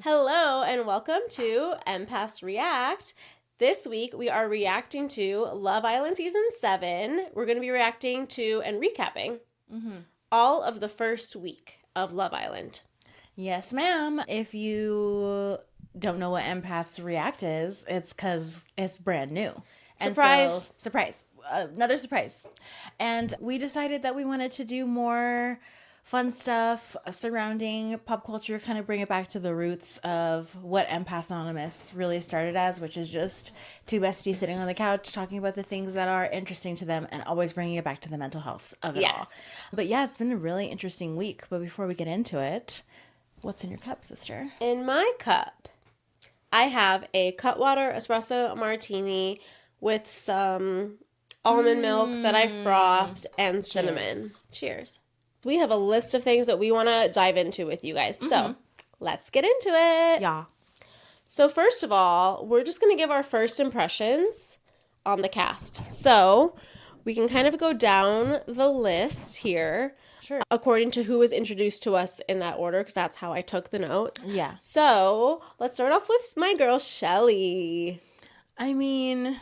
Hello and welcome to Empaths React. This week we are reacting to Love Island Season 7. We're going to be reacting to and recapping all of the first week of Love Island. Yes, ma'am. If you don't know what Empaths React is, it's because it's brand new. Surprise. Surprise. Another surprise. And we decided that we wanted to do more fun stuff surrounding pop culture, kind of bring it back to the roots of what Empath Anonymous really started as, which is just two besties sitting on the couch talking about the things that are interesting to them and always bringing it back to the mental health of it all. But yeah, it's been a really interesting week. But before we get into it, what's in your cup, sister? In my cup, I have a Cutwater espresso martini with some almond milk that I frothed and cinnamon. Cheers. We have a list of things that we want to dive into with you guys. So let's get into it. Yeah. So first of all, we're just going to give our first impressions on the cast. So we can kind of go down the list here. Sure. According to who was introduced to us in that order, because that's how I took the notes. Yeah. So let's start off with my girl, Chelley. I mean,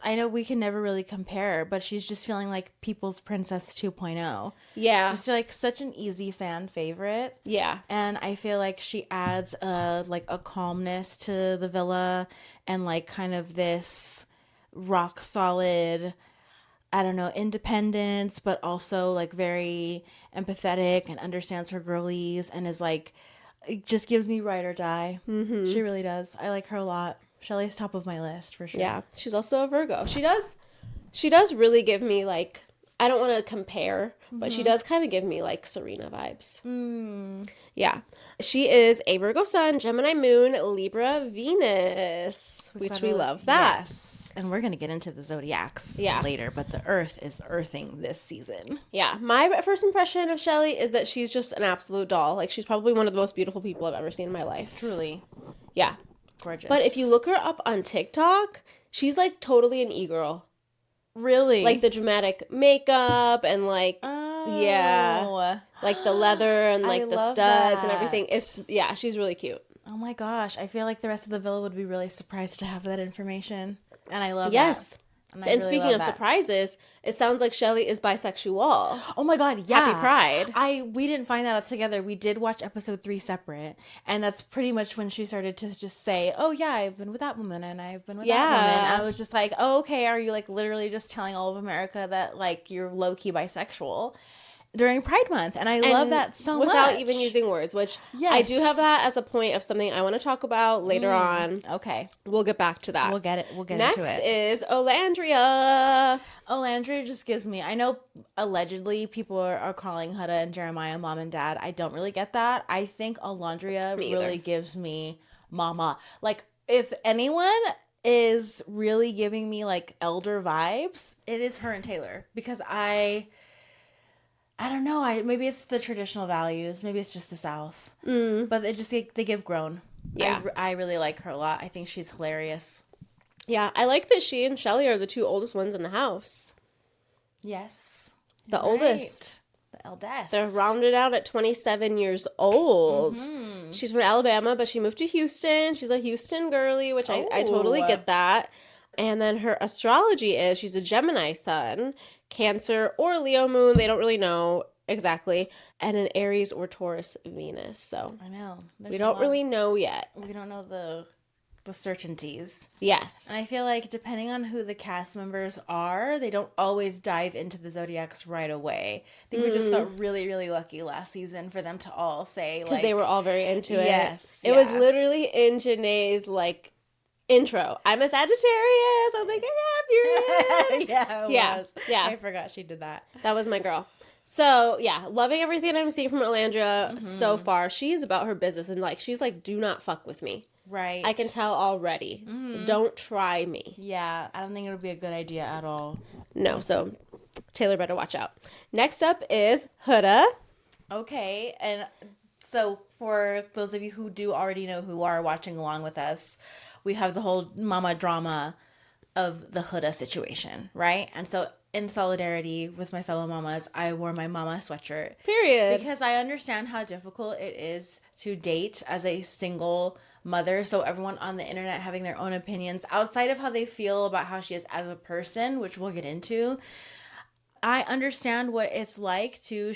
I know we can never really compare, but she's just feeling like People's Princess 2.0. Yeah. Just like such an easy fan favorite. Yeah. And I feel like she adds a calmness to the villa and like kind of this rock solid, I don't know, independence, but also like very empathetic and understands her girlies and is like, it just gives me ride or die. Mm-hmm. She really does. I like her a lot. Chelley's top of my list for sure. Yeah, she's also a Virgo. She does really give me like, I don't want to compare, but she does kind of give me like Serena vibes. Yeah. She is a Virgo sun, Gemini moon, Libra Venus, which we love that. Yes. And we're going to get into the zodiacs Yeah. later, but the earth is earthing this season. Yeah. My first impression of Chelley is that she's just an absolute doll. Like, she's probably one of the most beautiful people I've ever seen in my life. Truly. Yeah. Gorgeous. But if you look her up on TikTok, she's like totally an e-girl. Really? Like the dramatic makeup and like, yeah, like the leather and like the studs and everything. She's really cute. Oh my gosh. I feel like the rest of the villa would be really surprised to have that information. And I love that. Yes. And And speaking of surprises, it sounds like Chelley is bisexual. Oh my God, yeah. Happy Pride. We didn't find that out together. We did watch episode 3 separate. And that's pretty much when she started to just say, oh yeah, I've been with that woman and I've been with that woman. I was just like, oh, okay, are you like literally just telling all of America that like you're low-key bisexual during Pride Month? And I love that so much. Without even using words, which I do have that as a point of something I want to talk about later on. Okay. We'll get back to that. We'll get into it. Next is Olandria. Olandria just gives me, I know allegedly people are calling Huda and Jeremiah mom and dad. I don't really get that. I think Olandria really gives me mama. Like, if anyone is really giving me like elder vibes, it is her and Taylor, because I don't know. Maybe it's the traditional values. Maybe it's just the South. But they give grown. Yeah. I really like her a lot. I think she's hilarious. Yeah, I like that she and Chelley are the two oldest ones in the house. Yes. The oldest. The eldest. They're rounded out at 27 years old. She's from Alabama, but she moved to Houston. She's a Houston girly, which I totally get that. And then her astrology is she's a Gemini sun, Cancer or Leo moon. They don't really know exactly. And an Aries or Taurus Venus. So I know. We don't really know yet. We don't know the certainties. Yes. And I feel like depending on who the cast members are, they don't always dive into the zodiacs right away. I think we just got really, really lucky last season for them to all say, like, because they were all very into it. Yes. It was literally in Janae's like intro. I'm a Sagittarius. I was like, yeah, period. Yeah, it was. Yeah. I forgot she did that. That was my girl. So, yeah, loving everything I'm seeing from Olandria so far. She's about her business and like she's like, do not fuck with me. Right. I can tell already. Don't try me. Yeah, I don't think it would be a good idea at all. No, so Taylor better watch out. Next up is Huda. Okay, and so for those of you who do already know who are watching along with us, we have the whole mama drama of the Huda situation, right? And so in solidarity with my fellow mamas, I wore my mama sweatshirt. Period. Because I understand how difficult it is to date as a single mother. So everyone on the internet having their own opinions outside of how they feel about how she is as a person, which we'll get into. I understand what it's like to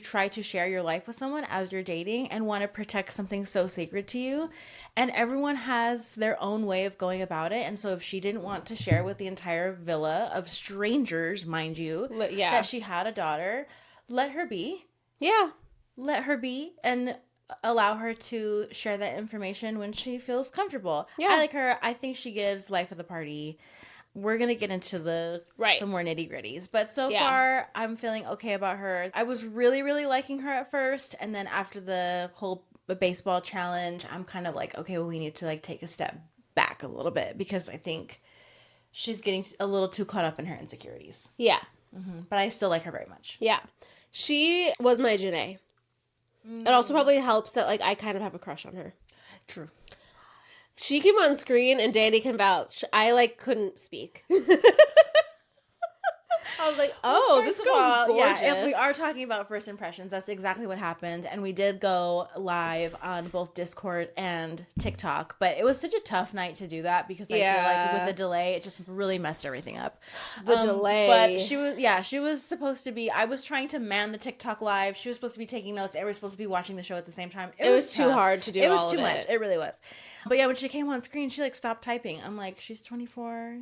try to share your life with someone as you're dating and want to protect something so sacred to you. And everyone has their own way of going about it. And so if she didn't want to share with the entire villa of strangers, mind you, that she had a daughter, let her be. Yeah. Let her be and allow her to share that information when she feels comfortable. Yeah. I like her. I think she gives life of the party. We're going to get into the more nitty gritties. But so far, I'm feeling okay about her. I was really, really liking her at first. And then after the whole baseball challenge, I'm kind of like, okay, well, we need to like take a step back a little bit. Because I think she's getting a little too caught up in her insecurities. Yeah. Mm-hmm. But I still like her very much. Yeah. She was my Janae. It also probably helps that like I kind of have a crush on her. True. She came on screen and Danny can vouch. I like couldn't speak. I was like, oh, this girl's gorgeous. Yeah, if we are talking about first impressions, that's exactly what happened. And we did go live on both Discord and TikTok. But it was such a tough night to do that because I feel like with the delay, it just really messed everything up. The delay. But she was supposed to be, I was trying to man the TikTok live. She was supposed to be taking notes. Everyone was supposed to be watching the show at the same time. It was too hard to do all of it. It was too much. It really was. But yeah, when she came on screen, she like stopped typing. I'm like, she's 24.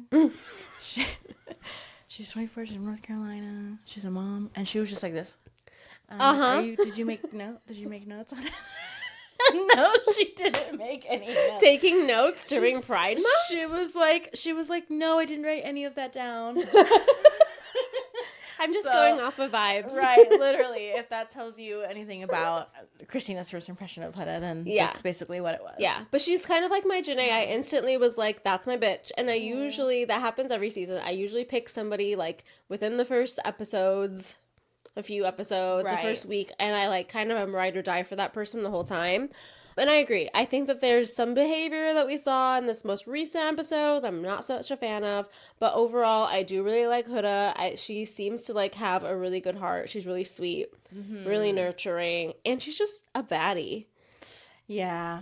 She's 24. She's from North Carolina. She's a mom, and she was just like this. Did you make notes on it? No, she didn't make any notes. Taking notes during Pride Month? She was like, no, I didn't write any of that down. I'm just going off of vibes. Right, literally. If that tells you anything about Christina's first impression of Huda, then that's basically what it was. Yeah, but she's kind of like my Janae. I instantly was like, that's my bitch. And I usually, that happens every season, I usually pick somebody like within the first episodes, a few episodes, the first week, and I like kind of am ride or die for that person the whole time. And I agree. I think that there's some behavior that we saw in this most recent episode that I'm not such a fan of. But overall, I do really like Huda. She seems to like have a really good heart. She's really sweet, really nurturing, and she's just a baddie. Yeah.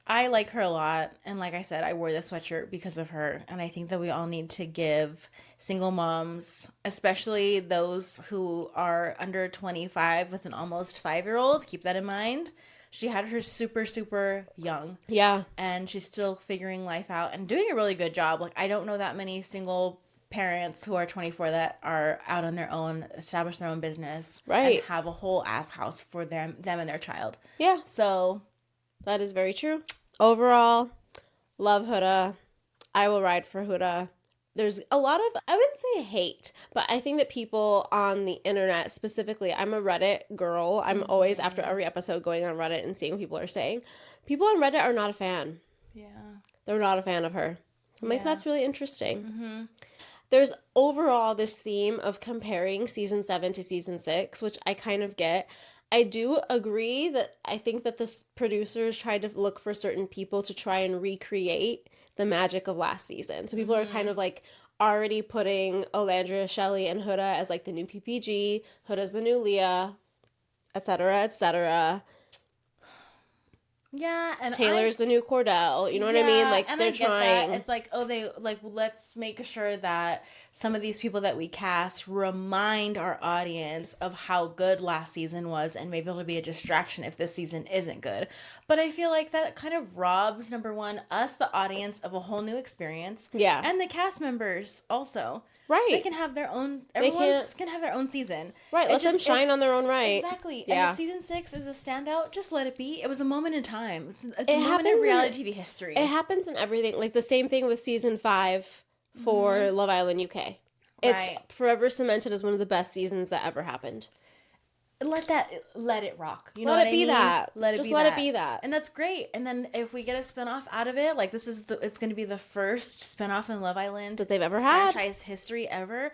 I like her a lot. And like I said, I wore the sweatshirt because of her. And I think that we all need to give single moms, especially those who are under 25 with an almost 5-year-old, keep that in mind. She had her super, super young. Yeah. And she's still figuring life out and doing a really good job. Like, I don't know that many single parents who are 24 that are out on their own, establish their own business. Right. And have a whole ass house for them and their child. Yeah. So. That is very true. Overall, love Huda. I will ride for Huda. There's a lot of, I wouldn't say hate, but I think that people on the internet specifically, I'm a Reddit girl. I'm always, after every episode, going on Reddit and seeing what people are saying. People on Reddit are not a fan. Yeah. They're not a fan of her. I'm like, that's really interesting. Mm-hmm. There's overall this theme of comparing season 7 to season 6, which I kind of get. I do agree that I think that the producers tried to look for certain people to try and recreate the magic of last season. So people are kind of like already putting Olandria, Chelley, and Huda as like the new PPG, Huda's the new Leah, etc., etc. Yeah, and Taylor's the new Cordell. You know what I mean? Like, they're trying. It's like, they like, let's make sure that some of these people that we cast remind our audience of how good last season was, and maybe it'll be a distraction if this season isn't good. But I feel like that kind of robs, number one, us, the audience, of a whole new experience. Yeah. And the cast members also. Right. They can have their own, everyone can have their own season. Right, let them shine on their own right. Exactly. Yeah. And if season 6 is a standout, just let it be. It was a moment in time. It's a moment in reality TV history. It happens in everything. Like the same thing with season 5 for Love Island UK. It's forever cemented as one of the best seasons that ever happened. Let it rock. You know let what it be that. Let it be that. And that's great. And then if we get a spinoff out of it, like it's going to be the first spinoff in Love Island that they've ever had. Franchise history ever.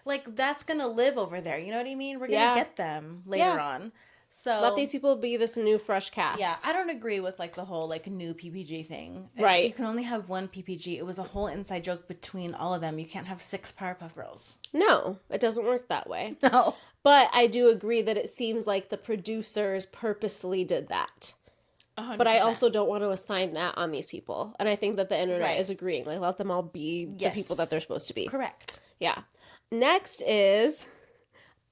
Like, that's going to live over there. You know what I mean? We're going to get them later on. So let these people be this new fresh cast. Yeah, I don't agree with like the whole like new PPG thing. Right. You can only have one PPG. It was a whole inside joke between all of them. You can't have 6 Powerpuff Girls. No, it doesn't work that way. No. But I do agree that it seems like the producers purposely did that. 100%. But I also don't want to assign that on these people. And I think that the internet Right. is agreeing. Like, let them all be the people that they're supposed to be. Correct. Yeah. Next is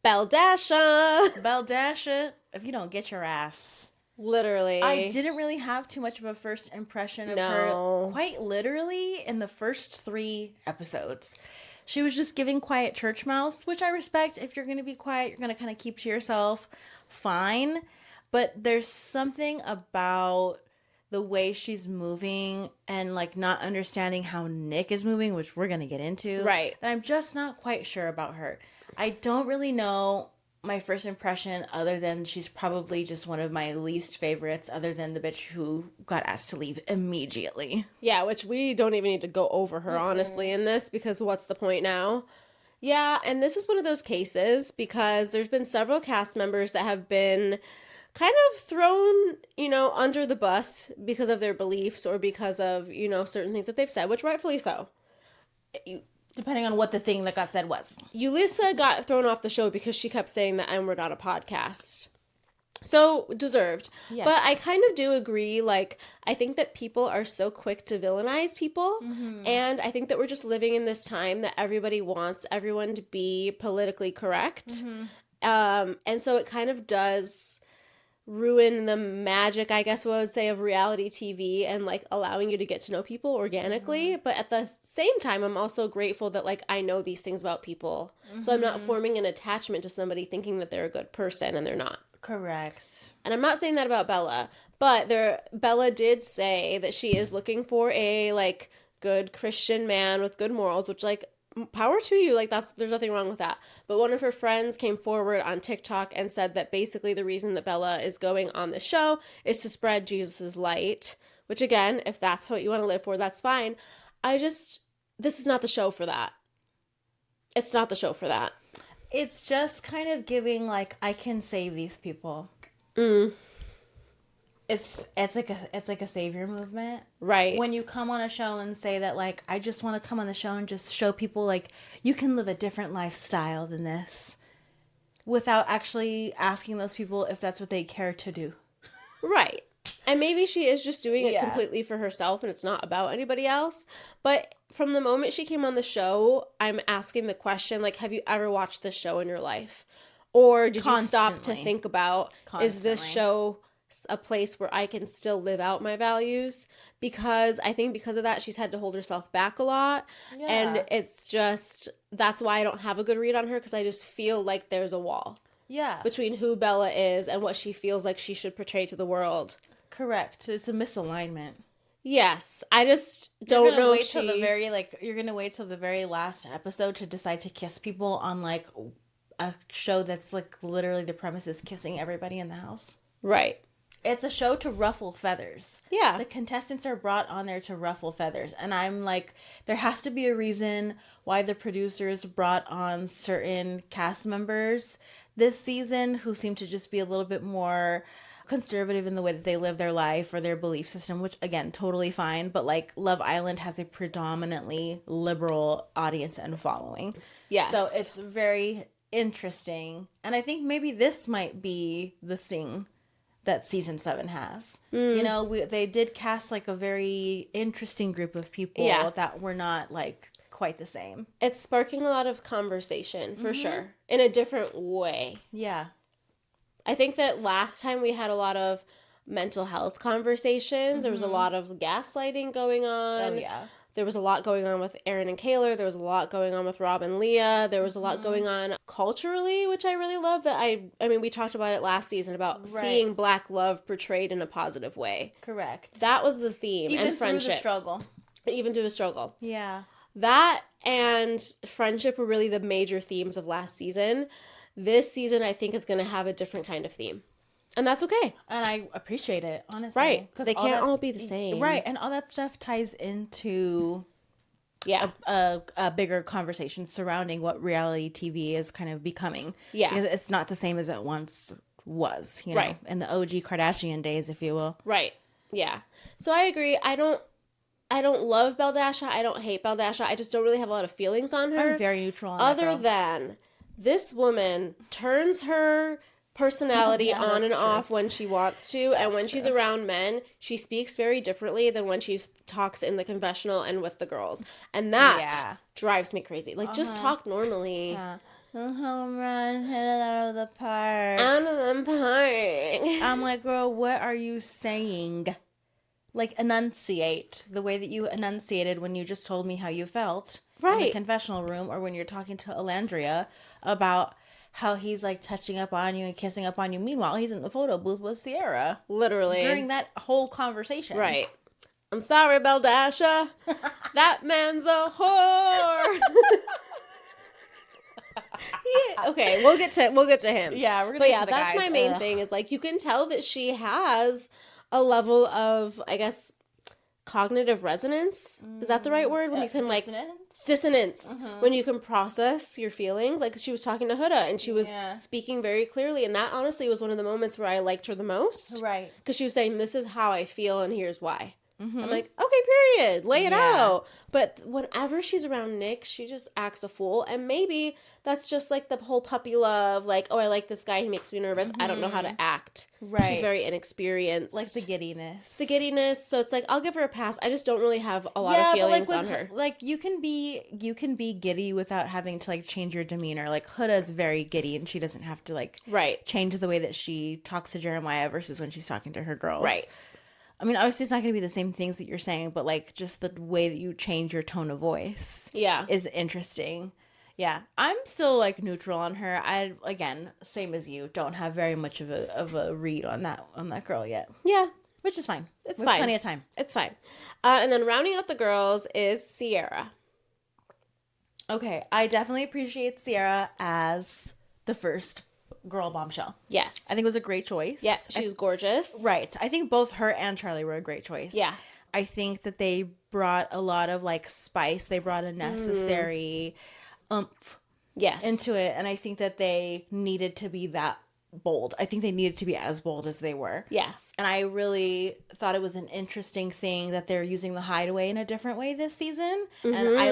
Belledasha. Belledasha, if you don't get your ass. Literally. I didn't really have too much of a first impression of her. Quite literally in the first 3 episodes. She was just giving quiet church mouse, which I respect. If you're going to be quiet, you're going to kind of keep to yourself. Fine. But there's something about the way she's moving and like not understanding how Nick is moving, which we're going to get into. Right. And I'm just not quite sure about her. I don't really know my first impression other than she's probably just one of my least favorites other than the bitch who got asked to leave immediately. Yeah, which we don't even need to go over her, honestly, in this, because what's the point now? Yeah, and this is one of those cases because there's been several cast members that have been kind of thrown, under the bus because of their beliefs or because of, certain things that they've said, which rightfully so. Depending on what the thing that got said was. Yulisa got thrown off the show because she kept saying the N-word on a podcast. So, deserved. Yes. But I kind of do agree, like, I think that people are so quick to villainize people, and I think that we're just living in this time that everybody wants everyone to be politically correct, and so it kind of does ruin the magic, I guess what I would say, of reality TV and like allowing you to get to know people organically. But at the same time, I'm also grateful that like I know these things about people. So I'm not forming an attachment to somebody thinking that they're a good person and they're not. Correct. And I'm not saying that about Bella, but Bella did say that she is looking for a like good Christian man with good morals, which like power to you, like there's nothing wrong with that. But one of her friends came forward on TikTok and said that basically the reason that Bella is going on the show is to spread Jesus's light, which again, if that's what you want to live for, that's fine. This is not the show for that. It's not the show for that. It's just kind of giving like I can save these people. It's like a savior movement. Right. When you come on a show and say that like I just want to come on the show and just show people like you can live a different lifestyle than this without actually asking those people if that's what they care to do. Right. And maybe she is just doing it completely for herself and it's not about anybody else. But from the moment she came on the show, I'm asking the question, like, have you ever watched this show in your life? Or did you stop to think about, is this show a place where I can still live out my values? Because I think because of that, she's had to hold herself back a lot. Yeah. And it's just, that's why I don't have a good read on her, because I just feel like there's a wall. Yeah. Between who Bella is and what she feels like she should portray to the world. Correct. It's a misalignment. Yes. I just don't know if you're going to wait till the very last episode to decide to kiss people on like a show that's like literally the premise is kissing everybody in the house. Right. It's a show to ruffle feathers. Yeah. The contestants are brought on there to ruffle feathers. And I'm like, there has to be a reason why the producers brought on certain cast members this season who seem to just be a little bit more conservative in the way that they live their life or their belief system, which again, totally fine. But like Love Island has a predominantly liberal audience and following. Yes. So it's very interesting. And I think maybe this might be the thing that season 7 has. You know, they did cast like a very interesting group of people that were not like quite the same. It's sparking a lot of conversation for sure in a different way. Yeah. I think that last time we had a lot of mental health conversations. There was a lot of gaslighting going on. Oh, yeah. There was a lot going on with Aaron and Kaylor. There was a lot going on with Rob and Leah. There was a lot going on culturally, which I really love. That I mean, we talked about it last season about seeing Black love portrayed in a positive way. Correct. That was the theme. Even and friendship. Through the struggle. Even through the struggle. Yeah. That and friendship were really the major themes of last season. This season, I think, is going to have a different kind of theme. And that's okay. And I appreciate it, honestly. Right. They can't all be the same. Right. And all that stuff ties into a bigger conversation surrounding what reality TV is kind of becoming. Yeah. Because it's not the same as it once was, you know, Right. in the OG Kardashian days, if you will. Right. Yeah. So I agree. I don't love Belledasha. I don't hate Belledasha. I just don't really have a lot of feelings on her. I'm very neutral on other that girl. than this woman turns her personality on and off when she wants to, and when she's around men, she speaks very differently than when she talks in the confessional and with the girls. And that drives me crazy. Like, just talk normally. Home run, hit it out of the park. I'm like, girl, what are you saying? Like, enunciate the way that you enunciated when you just told me how you felt in the confessional room, or when you're talking to Olandria about how he's like touching up on you and kissing up on you. Meanwhile, he's in the photo booth with Cierra. Literally. During that whole conversation. Right. I'm sorry, Belledasha. That man's a whore. Yeah. Okay, we'll get to him. Yeah, we're gonna. But get to the that's guys. my main thing is like you can tell that she has a level of, I guess, cognitive resonance. Is that the right word? When you can dissonance. When you can process your feelings. Like she was talking to Huda and she was speaking very clearly, and that honestly was one of the moments where I liked her the most. Right. Because she was saying, "This is how I feel, and here's why." I'm like, okay, period. Lay it out. But whenever she's around Nick, she just acts a fool. And maybe that's just like the whole puppy love. Like, oh, I like this guy. He makes me nervous. I don't know how to act. Right. She's very inexperienced. Like the giddiness. So it's like, I'll give her a pass. I just don't really have a lot of feelings on her. Like you can be giddy without having to like change your demeanor. Like Huda's very giddy and she doesn't have to like change the way that she talks to Jeremiah versus when she's talking to her girls. Right. I mean, obviously it's not going to be the same things that you're saying, but like just the way that you change your tone of voice is interesting. Yeah. I'm still like neutral on her. I, again, same as you, don't have very much of a read on that girl yet. Yeah. Which is fine. It's We have fine. plenty of time. It's fine. And then rounding out the girls is Cierra. Okay. I definitely appreciate Cierra as the first girl bombshell. Yes. I think it was a great choice. Yeah, she was gorgeous. Right. I think both her and Chelley were a great choice. Yeah. I think that they brought a lot of like spice. They brought a necessary oomph into it. And I think that they needed to be that bold. I think they needed to be as bold as they were. Yes. And I really thought it was an interesting thing that they're using the hideaway in a different way this season. And I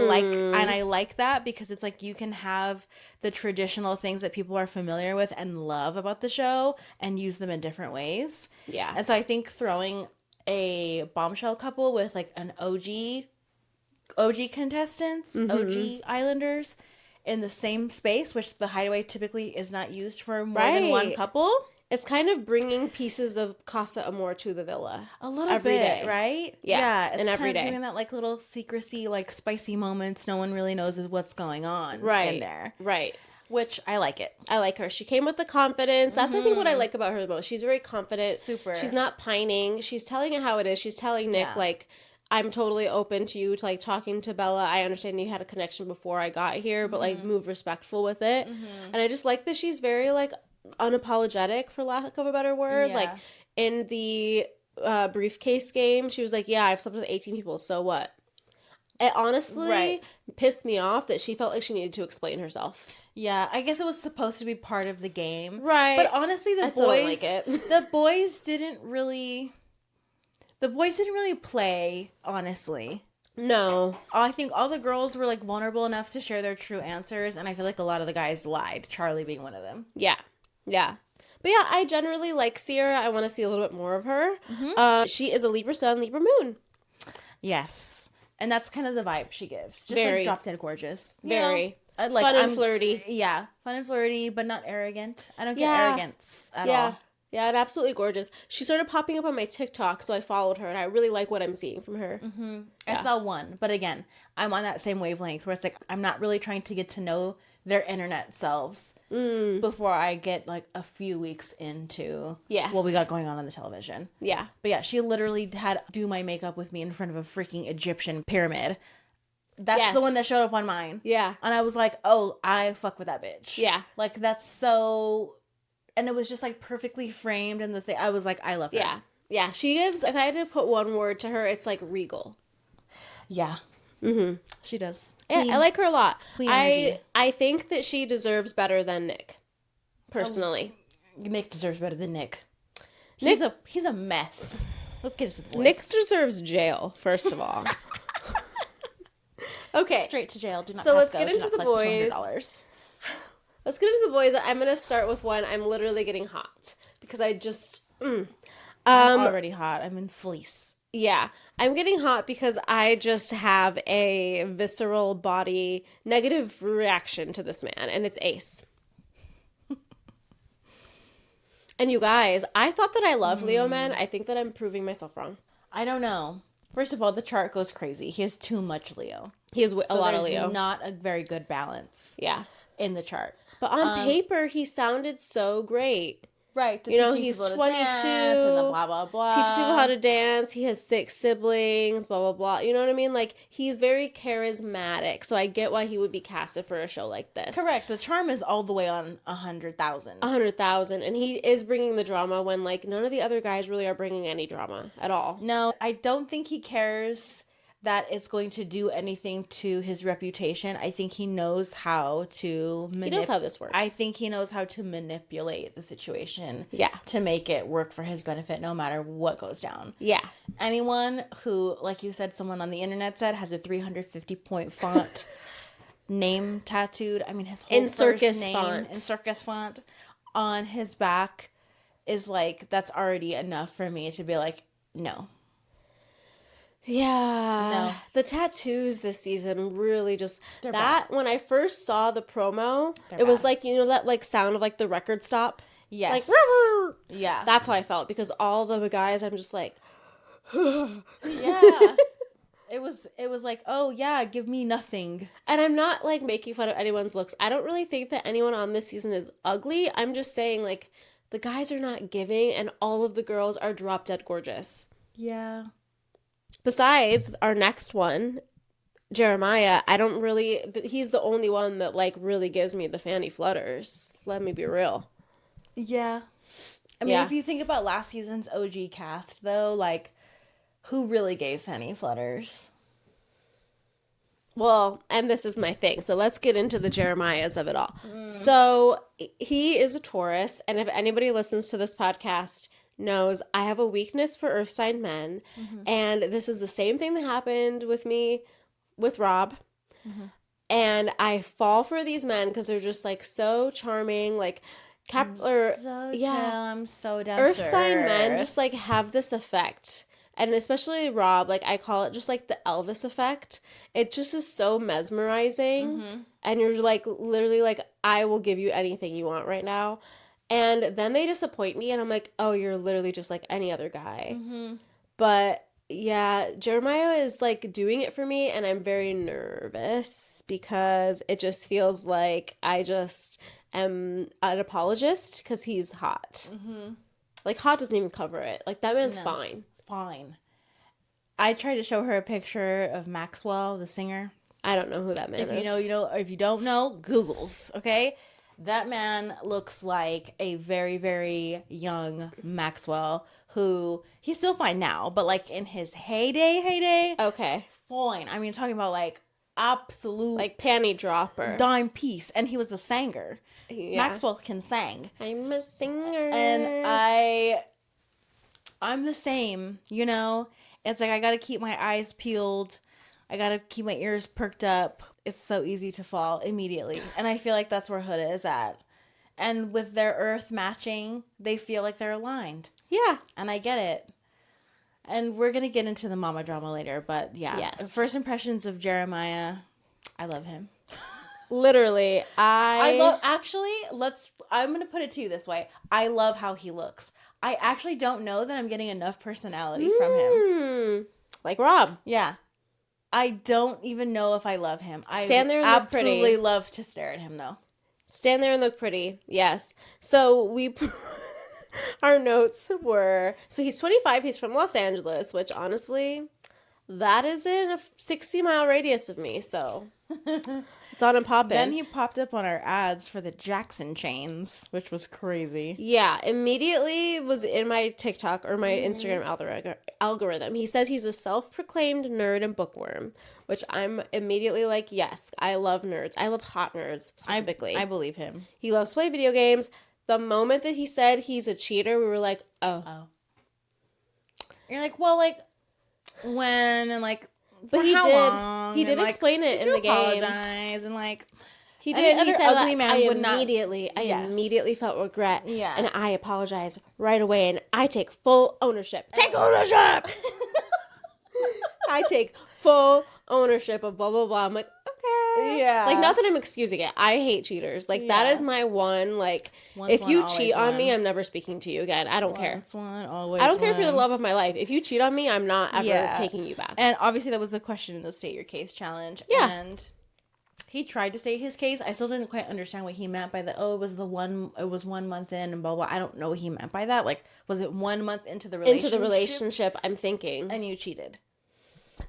like that because it's like you can have the traditional things that people are familiar with and love about the show and use them in different ways. Yeah. And so I think throwing a bombshell couple with like an OG contestants, OG Islanders in the same space, which the hideaway typically is not used for more than one couple. It's kind of bringing pieces of Casa Amor to the villa. A little bit, right? Yeah, it's and kind every of day. doing that like little secrecy, like spicy moments. No one really knows what's going on in there. Right. Which I like it. I like her. She came with the confidence. That's, I think, what I like about her the most. She's very confident. Super. She's not pining. She's telling it how it is. She's telling Nick, like, I'm totally open to you, to like talking to Bella. I understand you had a connection before I got here, but like move respectful with it. And I just like that she's very like unapologetic, for lack of a better word. Yeah. Like in the briefcase game, she was like, yeah, I've slept with 18 people, so what? It honestly pissed me off that she felt like she needed to explain herself. Yeah, I guess it was supposed to be part of the game. Right. But honestly, I still don't like it. The boys didn't really play, honestly. No. I think all the girls were like vulnerable enough to share their true answers, and I feel like a lot of the guys lied, Charlie being one of them. Yeah. Yeah. But yeah, I generally like Cierra. I want to see a little bit more of her. She is a Libra sun, Libra moon. Yes. And that's kind of the vibe she gives. Just Very. like drop dead gorgeous. Very. Like, fun and flirty. Yeah. Fun and flirty, but not arrogant. I don't get arrogance at all. Yeah, and absolutely gorgeous. She started popping up on my TikTok, so I followed her, and I really like what I'm seeing from her. I saw one, but again, I'm on that same wavelength where it's like, I'm not really trying to get to know their internet selves before I get like a few weeks into what we got going on the television. Yeah. But yeah, she literally had do my makeup with me in front of a freaking Egyptian pyramid. That's the one that showed up on mine. Yeah. And I was like, oh, I fuck with that bitch. Yeah. Like, that's so... And it was just like perfectly framed, and the thing, I was like, I love her. Yeah. Yeah. She gives, if I had to put one word to her, it's like regal. Yeah. She does. Yeah, I like her a lot. Queen energy. I think that she deserves better than Nick, personally. Nick deserves better than Nick. Nick, He's a mess. Let's get into the boys. Nick deserves jail, first of all. Okay. Straight to jail. Do not so pass let's go. get into the boys. Let's get into the boys. I'm going to start with one. I'm literally getting hot because I just... I'm already hot. I'm in fleece. Yeah. I'm getting hot because I just have a visceral body negative reaction to this man, and it's Ace. And you guys, I thought that I love Leo men. I think that I'm proving myself wrong. I don't know. First of all, the chart goes crazy. He has too much Leo. He has a lot of Leo. Not a very good balance. Yeah. In the chart. But on paper, he sounded so great. Right. You know, he's 22. And the blah, blah, blah. Teaches people how to dance. He has 6 siblings, blah, blah, blah. You know what I mean? Like, he's very charismatic. So I get why he would be casted for a show like this. Correct. The charm is all the way on 100,000. 100,000. And he is bringing the drama when, like, none of the other guys really are bringing any drama at all. No, I don't think he cares that it's going to do anything to his reputation. I think he knows how to He knows how this works. I think he knows how to manipulate the situation. Yeah. To make it work for his benefit no matter what goes down. Yeah. Anyone who, like you said, someone on the internet said, has a 350-point font name tattooed. I mean, his whole in circus name font. in circus font on his back is like, that's already enough for me to be like, no. Yeah. No. The tattoos this season really just... When I first saw the promo, it was like, you know, that like sound of like the record stop? Yes. Like, rrr, yeah. That's how I felt because all the guys, I'm just like... yeah. It was like, oh yeah, give me nothing. And I'm not like making fun of anyone's looks. I don't really think that anyone on this season is ugly. I'm just saying like the guys are not giving and all of the girls are drop dead gorgeous. Yeah. Besides, our next one, Jeremiah, he's the only one that, like, really gives me the fanny flutters. Let me be real. Yeah. I mean, if you think about last season's OG cast, though, like, who really gave fanny flutters? Well, and this is my thing. So let's get into the Jeremiahs of it all. So he is a Taurus, and if anybody listens to this podcast knows I have a weakness for earth sign men, and this is the same thing that happened with me with Rob, and I fall for these men because they're just like so charming, like I'm so down earth to sign earth. men just like have this effect, and especially Rob, like I call it just like the Elvis effect. It just is so mesmerizing, and you're like literally like, I will give you anything you want right now. And then they disappoint me, and I'm like, oh, you're literally just like any other guy. But yeah, Jeremiah is like doing it for me, and I'm very nervous because it just feels like I just am an apologist because he's hot. Like, hot doesn't even cover it. Like, that man's fine. Fine. I tried to show her a picture of Maxwell, the singer. I don't know who that man is. If you know, you know. If you don't know, Googles, okay? That man looks like a very, very young Maxwell who, he's still fine now, but like in his heyday, okay, fine. I mean, talking about like absolute like panty dropper, dime piece, and he was a singer. Yeah. Maxwell can sing. I'm a singer, and I'm the same. You know, it's like I gotta keep my eyes peeled. I gotta keep my ears perked up. It's so easy to fall immediately. And I feel like that's where Huda is at. And with their earth matching, they feel like they're aligned. Yeah. And I get it. And we're gonna get into the mama drama later, but yeah. Yes. First impressions of Jeremiah, I love him. Literally, I'm gonna put it to you this way. I love how he looks. I actually don't know that I'm getting enough personality from him. Like Rob. Yeah. I don't even know if I love him. Stand there and look pretty. I absolutely love to stare at him, though. Stand there and look pretty. Yes. So our notes were, so he's 25. He's from Los Angeles, which honestly, that is in a 60-mile radius of me. So it's on and popping. Then he popped up on our ads for the Jackson chains, which was crazy. Yeah, immediately was in my TikTok or my Instagram algorithm. He says he's a self-proclaimed nerd and bookworm, which I'm immediately like, yes, I love nerds. I love hot nerds specifically. I believe him. He loves to play video games. The moment that he said he's a cheater, we were like, oh. You're like, well, like, when and like, but for he how did. long? He did and, explain like, it in the game. Apologize and like. He did. He said ugly that man I would not. immediately felt regret. Yeah. And I apologized right away. And I take full ownership. Take ownership! I take full ownership of blah, blah, blah. I'm like, okay. Yeah. Like, not that I'm excusing it. I hate cheaters. Like, that is my one, like, if you cheat on me, I'm never speaking to you again. I don't care. I don't care if you're the love of my life. If you cheat on me, I'm not ever taking you back. And obviously that was the question in the State Your Case challenge. Yeah. And he tried to state his case. I still didn't quite understand what he meant by the, it was 1 month in and blah, blah. I don't know what he meant by that. Like, was it 1 month into the relationship? Into the relationship, I'm thinking. And you cheated.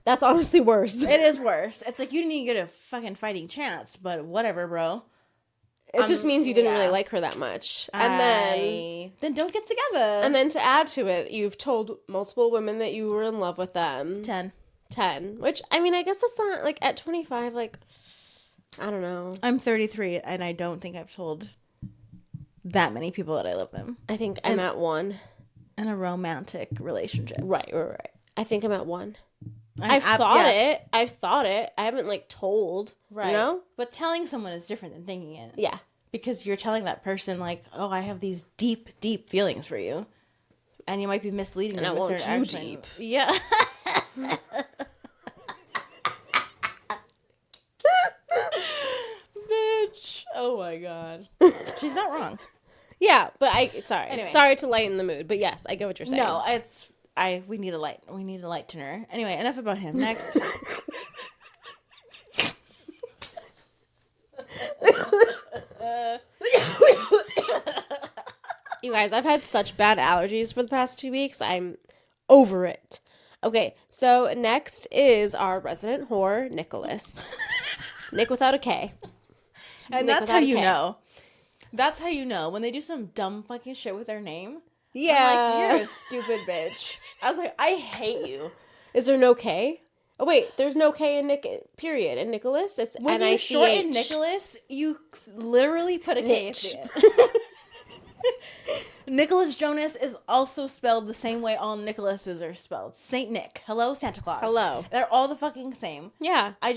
That's honestly worse. It is worse. It's like, you didn't even get a fucking fighting chance, but whatever, bro. It just means you didn't really like her that much. And then don't get together. And then to add to it, you've told multiple women that you were in love with them. 10. Which, I mean, I guess that's not, like, at 25, like, I don't know. I'm 33, and I don't think I've told that many people that I love them. I think I'm at 1. In a romantic relationship. Right. I think I'm at 1. I've thought it. I haven't, like, told. Right. You know? But telling someone is different than thinking it. Yeah. Because you're telling that person, like, oh, I have these deep, deep feelings for you. And you might be misleading them with their action. Deep. Yeah. Bitch. Oh, my God. She's not wrong. Yeah, but sorry to lighten the mood. But yes, I get what you're saying. No, we need a light. We need a lightener. Anyway, enough about him. Next. You guys, I've had such bad allergies for the past 2 weeks. I'm over it. Okay, so next is our resident whore, Nicholas. Nick without a K. And that's how you know. That's how you know. When they do some dumb fucking shit with their name. Yeah. I'm like, you're a stupid bitch. I was like, I hate you. Is there no K? Oh, wait. There's no K in Nick, period. In Nicholas, it's N-I-C-H. When you shorten Nicholas, you literally put a K into it. Nicholas Jonas is also spelled the same way all Nicholases are spelled. Saint Nick. Hello, Santa Claus. Hello. They're all the fucking same. Yeah. I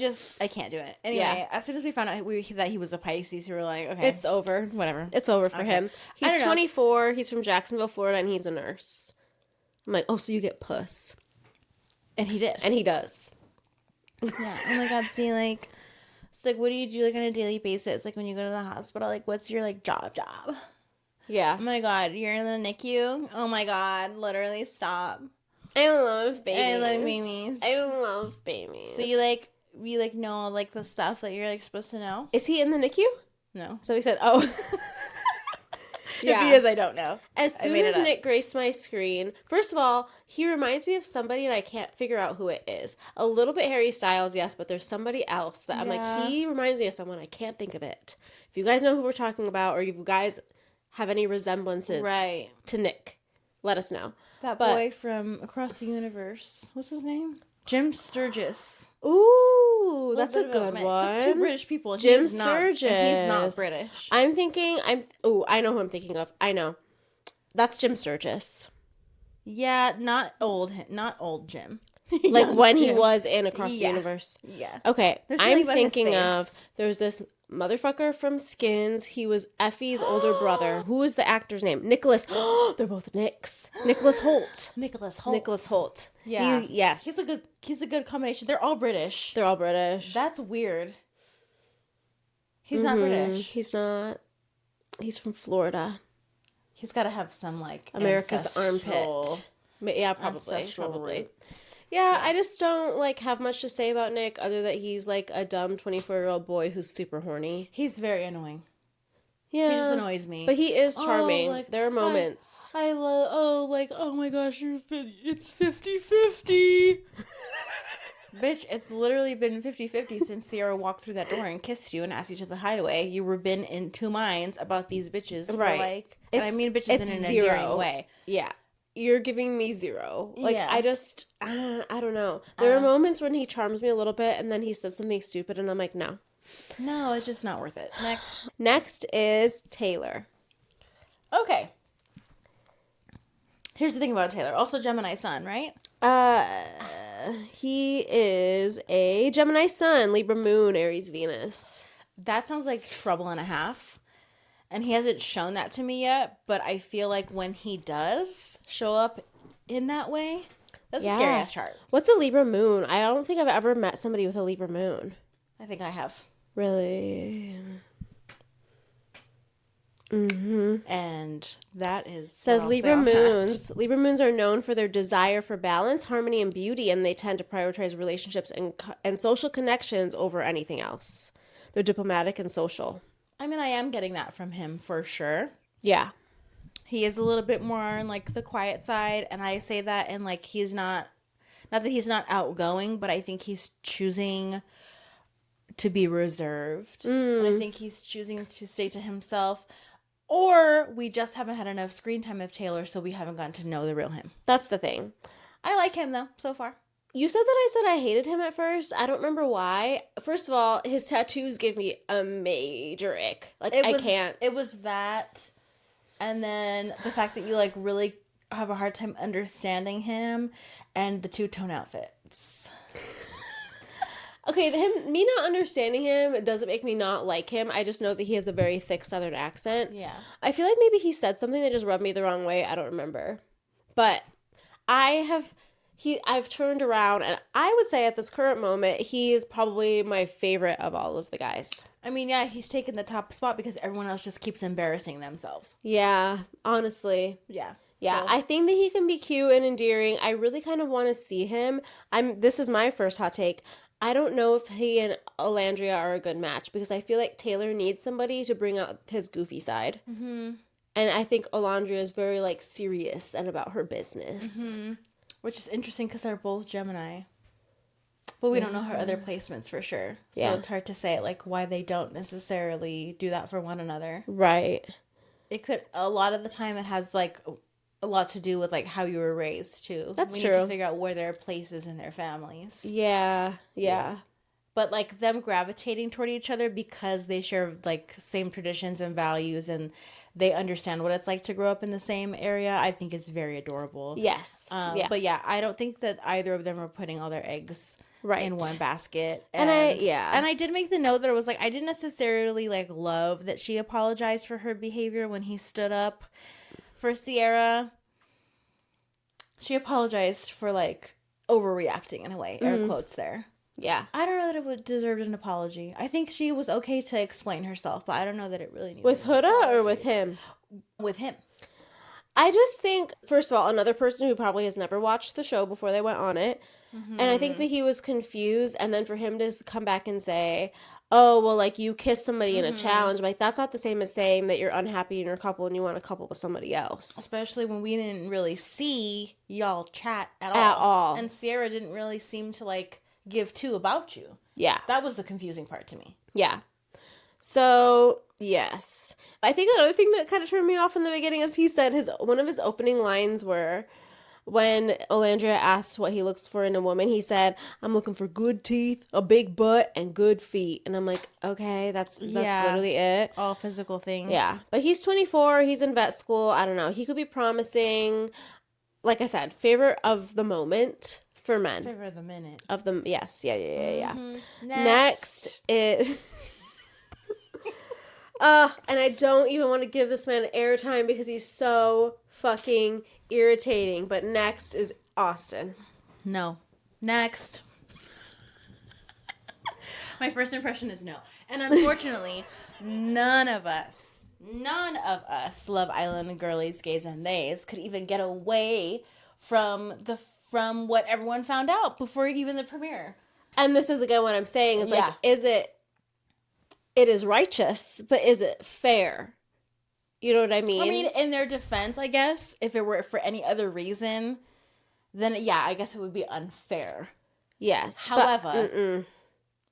can't do it. Anyway, as soon as we found out that he was a Pisces, we were like, okay. It's over. Whatever. It's over for him. He's 24. He's from Jacksonville, Florida, and he's a nurse. I'm like, oh, so you get puss. And he did. And he does. Yeah. Oh my God. See, like, it's like, what do you do, like, on a daily basis? Like, when you go to the hospital, like, what's your, like, job? Yeah. Oh my God, you're in the NICU? Oh my God, literally stop. I love babies. I love babies. So you know, like, the stuff that you're, like, supposed to know? Is he in the NICU? No. So he said, oh. Yeah. If he is, I don't know. As soon as Nick graced my screen, first of all, he reminds me of somebody and I can't figure out who it is. A little bit Harry Styles, yes, but there's somebody else that I'm like, he reminds me of someone. I can't think of it. If you guys know who we're talking about or if you guys have any resemblances to Nick, let us know. That boy from across the universe. What's his name? Jim Sturgis. Ooh, that's a good one. That's two British people. Jim Sturgis. He's not British. I know who I'm thinking of. I know. That's Jim Sturgis. Yeah, not old Jim. Like when he was in Across the Universe. Yeah. Okay, I'm thinking of, there's this motherfucker from Skins. He was Effie's older brother. Who is the actor's name? Nicholas. They're both Nicks. Nicholas Hoult. Nicholas Hoult. Yeah. Yes. He's a good combination. They're all British. That's weird. He's not British. He's not. He's from Florida. He's got to have some, like, America's armpit. Yeah, probably. Yeah, I just don't, like, have much to say about Nick other that he's, like, a dumb 24-year-old boy who's super horny. He's very annoying. Yeah. He just annoys me. But he is charming. There are moments. I love, oh my gosh, it's 50-50. Bitch, it's literally been 50-50 since Cierra walked through that door and kissed you and asked you to the hideaway. You were been in two minds about these bitches. Right. For, like, and I mean bitches in an endearing way. Yeah. You're giving me 0. Like, I just, I don't know. There are moments when he charms me a little bit and then he says something stupid and I'm like, no. No, it's just not worth it. Next. Next is Taylor. Okay. Here's the thing about Taylor. Also Gemini sun, right? He is a Gemini sun, Libra moon, Aries Venus. That sounds like trouble and a half. And he hasn't shown that to me yet, but I feel like when he does show up in that way, that's a scary ass chart. What's a Libra moon? I don't think I've ever met somebody with a Libra moon. I think I have. Really? And that is says Libra moons. Libra moons are known for their desire for balance, harmony, and beauty, and they tend to prioritize relationships and social connections over anything else. They're diplomatic and social. I mean, I am getting that from him for sure. Yeah. He is a little bit more on like the quiet side, and I say that and like he's not that he's not outgoing, but I think he's choosing to be reserved. I think he's choosing to stay to himself. Or we just haven't had enough screen time of Taylor, so we haven't gotten to know the real him. That's the thing. I like him, though, so far. You said that I said I hated him at first. I don't remember why. First of all, his tattoos give me a major ick. Like, I can't. It was that, and then the fact that you, like, really have a hard time understanding him, and the two-tone outfits. Okay, me not understanding him doesn't make me not like him. I just know that he has a very thick Southern accent. Yeah. I feel like maybe he said something that just rubbed me the wrong way. I don't remember. But I've turned around, and I would say at this current moment, he is probably my favorite of all of the guys. I mean, yeah, he's taken the top spot because everyone else just keeps embarrassing themselves. Yeah, honestly. Yeah. Yeah, So. I think that he can be cute and endearing. I really kind of want to see him. This is my first hot take. I don't know if he and Olandria are a good match because I feel like Taylor needs somebody to bring out his goofy side. Mm-hmm. And I think Olandria is very, like, serious and about her business. Mm-hmm. Which is interesting because they're both Gemini. But we don't know her other placements for sure. So it's hard to say, like, why they don't necessarily do that for one another. Right. It could, a lot of the time it has, like, a lot to do with, like, how you were raised, too. That's true. We need to figure out where their places in their families. Yeah. But, like, them gravitating toward each other because they share, like, same traditions and values and they understand what it's like to grow up in the same area, I think is very adorable. Yes. But, yeah, I don't think that either of them are putting all their eggs in one basket. And I did make the note that it was, like, I didn't necessarily, like, love that she apologized for her behavior when he stood up for Cierra. She apologized for, like, overreacting in a way. Air quotes there. Yeah. I don't know that it would deserve an apology. I think she was okay to explain herself, but I don't know that it really needed With Huda or with him? With him. I just think, first of all, another person who probably has never watched the show before they went on it. Mm-hmm. And I think that he was confused. And then for him to come back and say, oh, well, like, you kissed somebody in a challenge. Like, that's not the same as saying that you're unhappy in your couple and you want a couple with somebody else. Especially when we didn't really see y'all chat at all. And Cierra didn't really seem to, like, give two about you. Yeah. That was the confusing part to me. Yeah. So, yes. I think another thing that kind of turned me off in the beginning is he said one of his opening lines were, when Olandria asked what he looks for in a woman, he said, I'm looking for good teeth, a big butt, and good feet. And I'm like, okay, that's literally it. All physical things. Yeah. But he's 24. He's in vet school. I don't know. He could be promising. Like I said, favorite of the moment for men. Favorite of the minute. Of them. Yes. Yeah. Mm-hmm. Next is... and I don't even want to give this man airtime because he's so fucking irritating. But next is Austin. No. Next. My first impression is no. And unfortunately, none of us Love Island girlies, gays, and theys could even get away from what everyone found out before even the premiere. And this is again what I'm saying is like, it is righteous, but is it fair? You know what I mean? I mean, in their defense, I guess, if it were for any other reason, then yeah, I guess it would be unfair. Yes. However,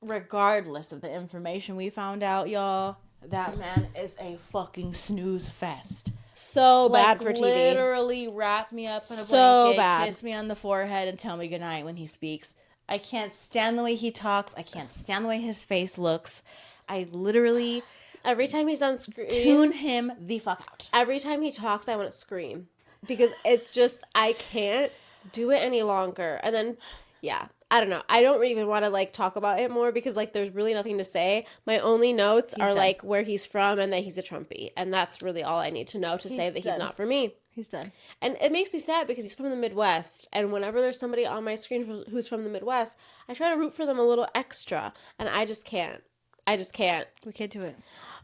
regardless of the information we found out, y'all, that man is a fucking snooze fest. So bad for TV. Literally wrap me up in a blanket, kiss me on the forehead, and tell me goodnight when he speaks. I can't stand the way he talks. I can't stand the way his face looks. I literally... Every time he's on screen, tune him the fuck out. Every time he talks, I want to scream because it's just I can't do it any longer. And then, yeah, I don't know. I don't even want to like talk about it more because like there's really nothing to say. My only notes are done. like where he's from and that he's a Trumpy, and that's really all I need to know to say that he's not for me. He's done. And it makes me sad because he's from the Midwest, and whenever there's somebody on my screen who's from the Midwest, I try to root for them a little extra, and I just can't. I just can't. We can't do it.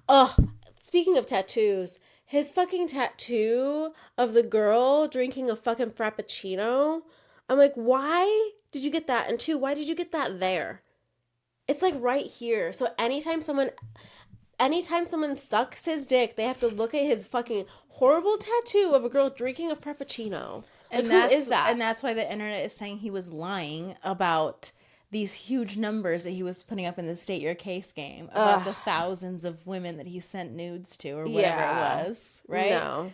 Oh, speaking of tattoos, his fucking tattoo of the girl drinking a fucking Frappuccino. I'm like, why did you get that? And two, why did you get that there? It's like right here. So anytime someone sucks his dick, they have to look at his fucking horrible tattoo of a girl drinking a Frappuccino. Like, who is that? And that's why the internet is saying he was lying about these huge numbers that he was putting up in the State Your Case game about the thousands of women that he sent nudes to or whatever it was, right? No.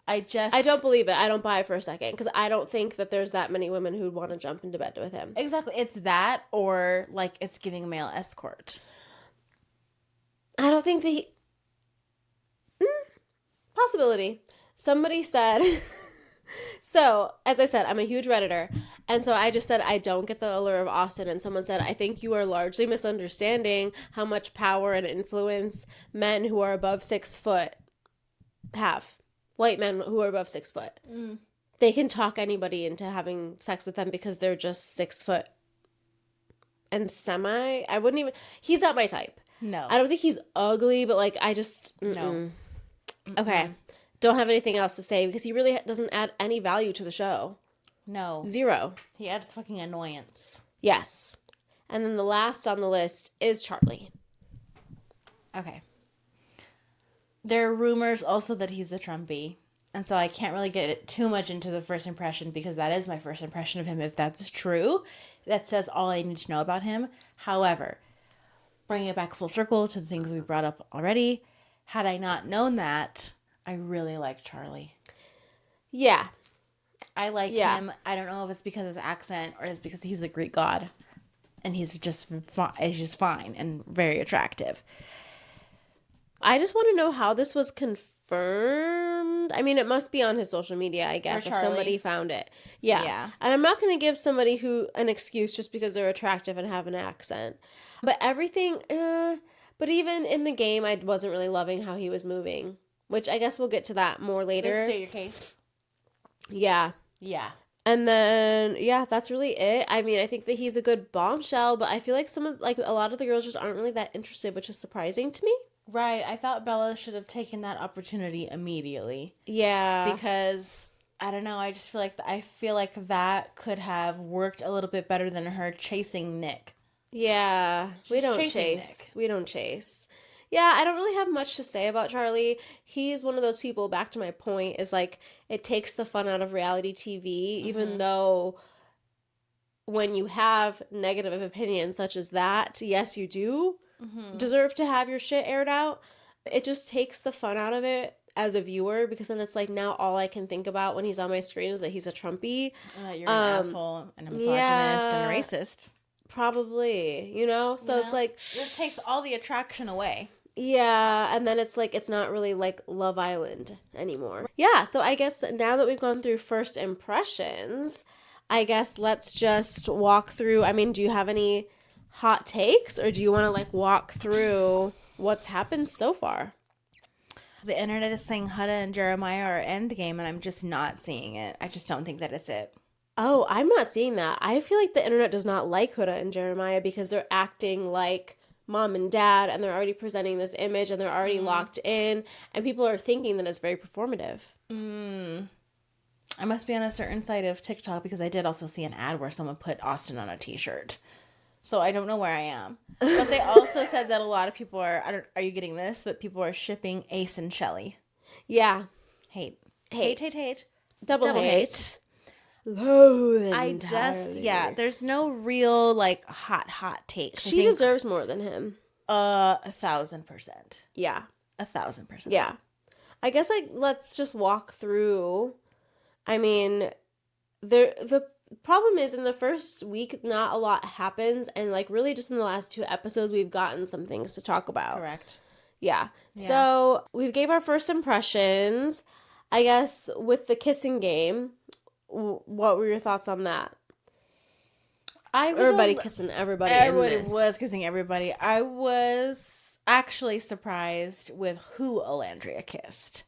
I don't believe it. I don't buy it for a second because I don't think that there's that many women who'd want to jump into bed with him. Exactly. It's that or like it's giving a male escort. I don't think that he... Possibility. Somebody said... So, as I said, I'm a huge Redditor. And so I just said, I don't get the allure of Austin. And someone said, I think you are largely misunderstanding how much power and influence men who are above 6 foot have. White men who are above 6 foot. They can talk anybody into having sex with them because they're just 6 foot. And I wouldn't even... He's not my type. No. I don't think he's ugly, but like, I just... No. Okay. Don't have anything else to say because he really doesn't add any value to the show. No. 0. He adds fucking annoyance. Yes. And then the last on the list is Charlie. Okay. There are rumors also that he's a Trumpy. And so I can't really get it too much into the first impression because that is my first impression of him. If that's true, that says all I need to know about him. However, bringing it back full circle to the things we brought up already, had I not known that... I really like Charlie. Yeah. I like him. I don't know if it's because of his accent or it's because he's a Greek god. And he's just fine and very attractive. I just want to know how this was confirmed. I mean, it must be on his social media, I guess, if somebody found it. Yeah. And I'm not going to give somebody an excuse just because they're attractive and have an accent. But everything, but even in the game, I wasn't really loving how he was moving. Which I guess we'll get to that more later. Let's state your case. Yeah. Yeah. And then, that's really it. I mean, I think that he's a good bombshell, but I feel like a lot of the girls just aren't really that interested, which is surprising to me. Right. I thought Bella should have taken that opportunity immediately. Yeah. Because, I don't know, I just feel like that could have worked a little bit better than her chasing Nick. Yeah. We don't chase. Yeah, I don't really have much to say about Charlie. He's one of those people, back to my point, is like, it takes the fun out of reality TV, even though when you have negative opinions such as that, yes, you do deserve to have your shit aired out. It just takes the fun out of it as a viewer, because then it's like, now all I can think about when he's on my screen is that he's a Trumpy. And that you're an asshole and a misogynist and a racist. Probably, So it's like... It takes all the attraction away. Yeah, and then it's like, it's not really like Love Island anymore. Yeah, so I guess now that we've gone through first impressions, I guess let's just walk through. I mean, do you have any hot takes, or do you want to like walk through what's happened so far? The internet is saying Huda and Jeremiah are endgame, and I'm just not seeing it. I just don't think that it's it. Oh, I'm not seeing that. I feel like the internet does not like Huda and Jeremiah because they're acting like mom and dad, and they're already presenting this image, and they're already locked in, and people are thinking that it's very performative. I must be on a certain side of TikTok because I did also see an ad where someone put Austin on a t-shirt. So I don't know where I am. But they also said that a lot of people are you getting this? That people are shipping Ace and Chelley. Yeah. Hate. Double hate. Loathe. There's no real like hot takes. She deserves more than him. 1,000%. Yeah. 1,000%. Yeah. I guess let's just walk through. I mean, the problem is in the first week, not a lot happens, and like really just in the last 2 episodes, we've gotten some things to talk about. Correct. Yeah. Yeah. So we gave our first impressions. I guess with the kissing game, what were your thoughts on that? Everybody kissing everybody in Everybody this. was kissing everybody. I was actually surprised with who Olandria kissed.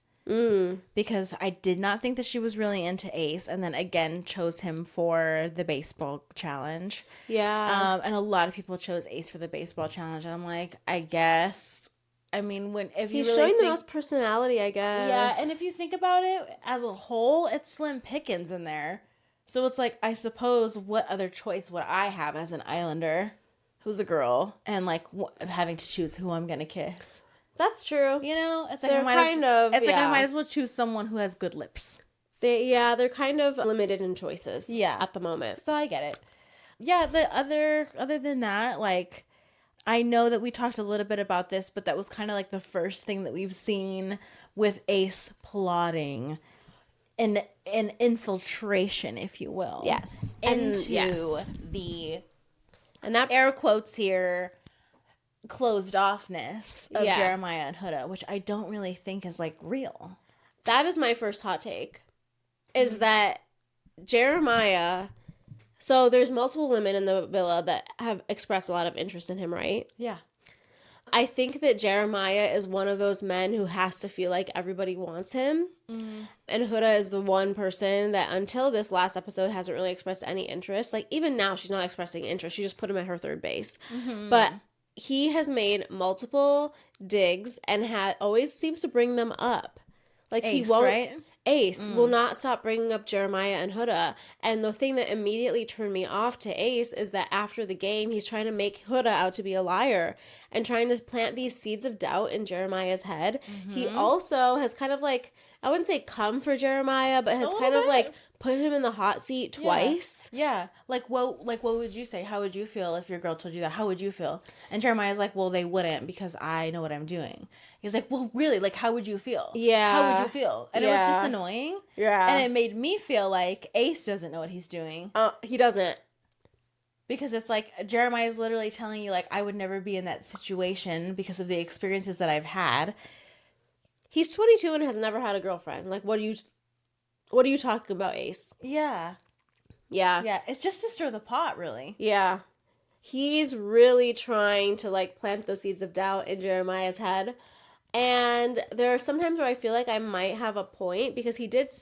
Because I did not think that she was really into Ace, and then again chose him for the baseball challenge. Yeah. And a lot of people chose Ace for the baseball challenge, and I'm like, I guess. I mean, if He's you really showing think, the most personality, I guess. yeah, and if you think about it as a whole, it's slim pickings in there. So it's like, I suppose, what other choice would I have as an Islander who's a girl and like having to choose who I'm gonna kiss? That's true. You know, it's like They're like I might as well choose someone who has good lips. They're kind of limited in choices. Yeah. At the moment. So I get it. Yeah. The other than that, like, I know that we talked a little bit about this, but that was kind of like the first thing that we've seen with Ace plotting an infiltration, if you will. Yes. Into the, and that air quotes here, closed offness of Yeah. Jeremiah and Huda, which I don't really think is like real. that is my first hot take. Is that Jeremiah, so there's multiple women in the villa that have expressed a lot of interest in him, right? Yeah. I think that Jeremiah is one of those men who has to feel like everybody wants him. And Huda is the one person that until this last episode hasn't really expressed any interest. Like even now she's not expressing interest. She just put him at her third base. But he has made multiple digs and always seems to bring them up. Like Ace, he won't right? Ace will not stop bringing up Jeremiah and Huda. And the thing that immediately turned me off to Ace is that after the game, he's trying to make Huda out to be a liar and trying to plant these seeds of doubt in Jeremiah's head. He also has kind of like, I wouldn't say come for Jeremiah, but has kind of like put him in the hot seat twice. Yeah. Like what would you say? How would you feel if your girl told you that? How would you feel? And Jeremiah's like, well, they wouldn't because I know what I'm doing. He's like, well, really? Like, how would you feel? Yeah. How would you feel? And it was just annoying. Yeah. And it made me feel like Ace doesn't know what he's doing. He doesn't. Because it's like, Jeremiah is literally telling you, like, I would never be in that situation because of the experiences that I've had. He's 22 and has never had a girlfriend. Like, what are you talking about, Ace? Yeah. Yeah. Yeah. It's just to stir the pot, really. Yeah. He's really trying to, like, plant those seeds of doubt in Jeremiah's head. And there are some times where I feel like I might have a point because he did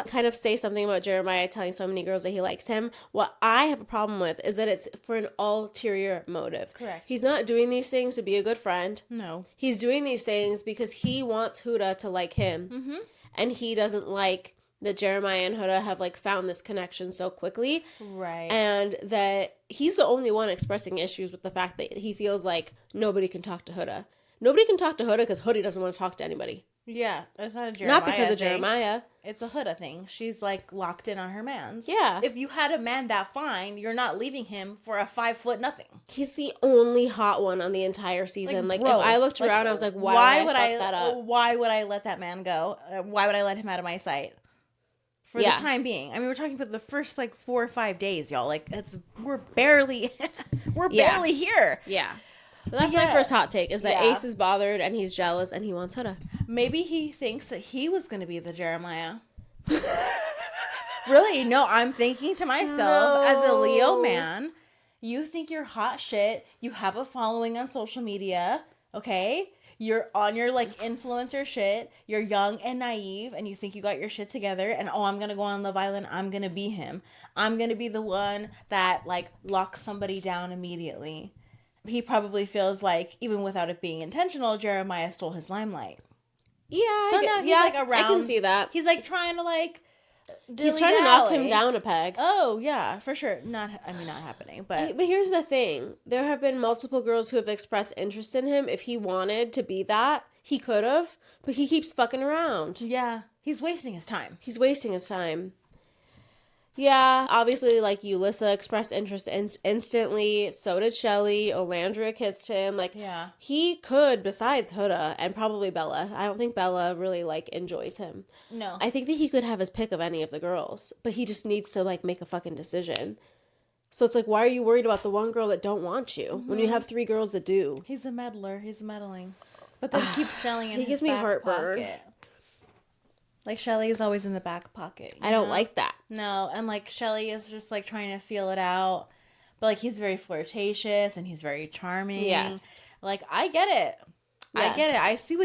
kind of say something about Jeremiah telling so many girls that he likes him. What I have a problem with is that it's for an ulterior motive. Correct. He's not doing these things to be a good friend. No. He's doing these things because he wants Huda to like him. Mm-hmm. And he doesn't like that Jeremiah and Huda have like found this connection so quickly. Right. And that he's the only one expressing issues with the fact that he feels like nobody can talk to Huda. Nobody can talk to Huda because Huda doesn't want to talk to anybody. Yeah, it's not a Jeremiah Not because of thing. Jeremiah. It's a Huda thing. She's like locked in on her mans. Yeah. If you had a man that fine, you're not leaving him for a 5 foot nothing. He's the only hot one on the entire season. Like, bro, if I looked around, I was like, why would I fuck that up? Why would I let that man go? Why would I let him out of my sight? For the time being. I mean, we're talking about the first like 4 or 5 days, y'all. Like we're barely here. Yeah. But that's my first hot take is that Ace is bothered and he's jealous and he wants Huda. Maybe he thinks that he was going to be the Jeremiah. Really? No, I'm thinking to myself, as a Leo man, you think you're hot shit. You have a following on social media, okay? You're on your, like, influencer shit. You're young and naive, and you think you got your shit together, and, I'm going to go on Love Island. I'm going to be him. I'm going to be the one that, like, locks somebody down immediately. He probably feels like, even without it being intentional, Jeremiah stole his limelight. Yeah, So now he's, like, around. I can see that. He's, like, trying to, like, he's trying to knock him down a peg. Oh, yeah, for sure. Not happening, but here's the thing. There have been multiple girls who have expressed interest in him. If he wanted to be that, he could have, but he keeps fucking around. Yeah, he's wasting his time. He's wasting his time. Yeah, obviously, like, Ulissa expressed interest instantly. So did Chelley. Olandria kissed him. Like, yeah. He could, besides Huda, and probably Bella. I don't think Bella really, like, enjoys him. No. I think that he could have his pick of any of the girls. But he just needs to, like, make a fucking decision. So it's like, why are you worried about the one girl that don't want you when you have 3 girls that do? He's a meddler. He's meddling. But then keeps Chelley in he his gives me back heartburn. pocket. Like, Chelley is always in the back pocket. I don't like that. No, and, like, Chelley is just, like, trying to feel it out. But, like, he's very flirtatious and he's very charming. Yes. Like, I get it. Yes. I get it. I see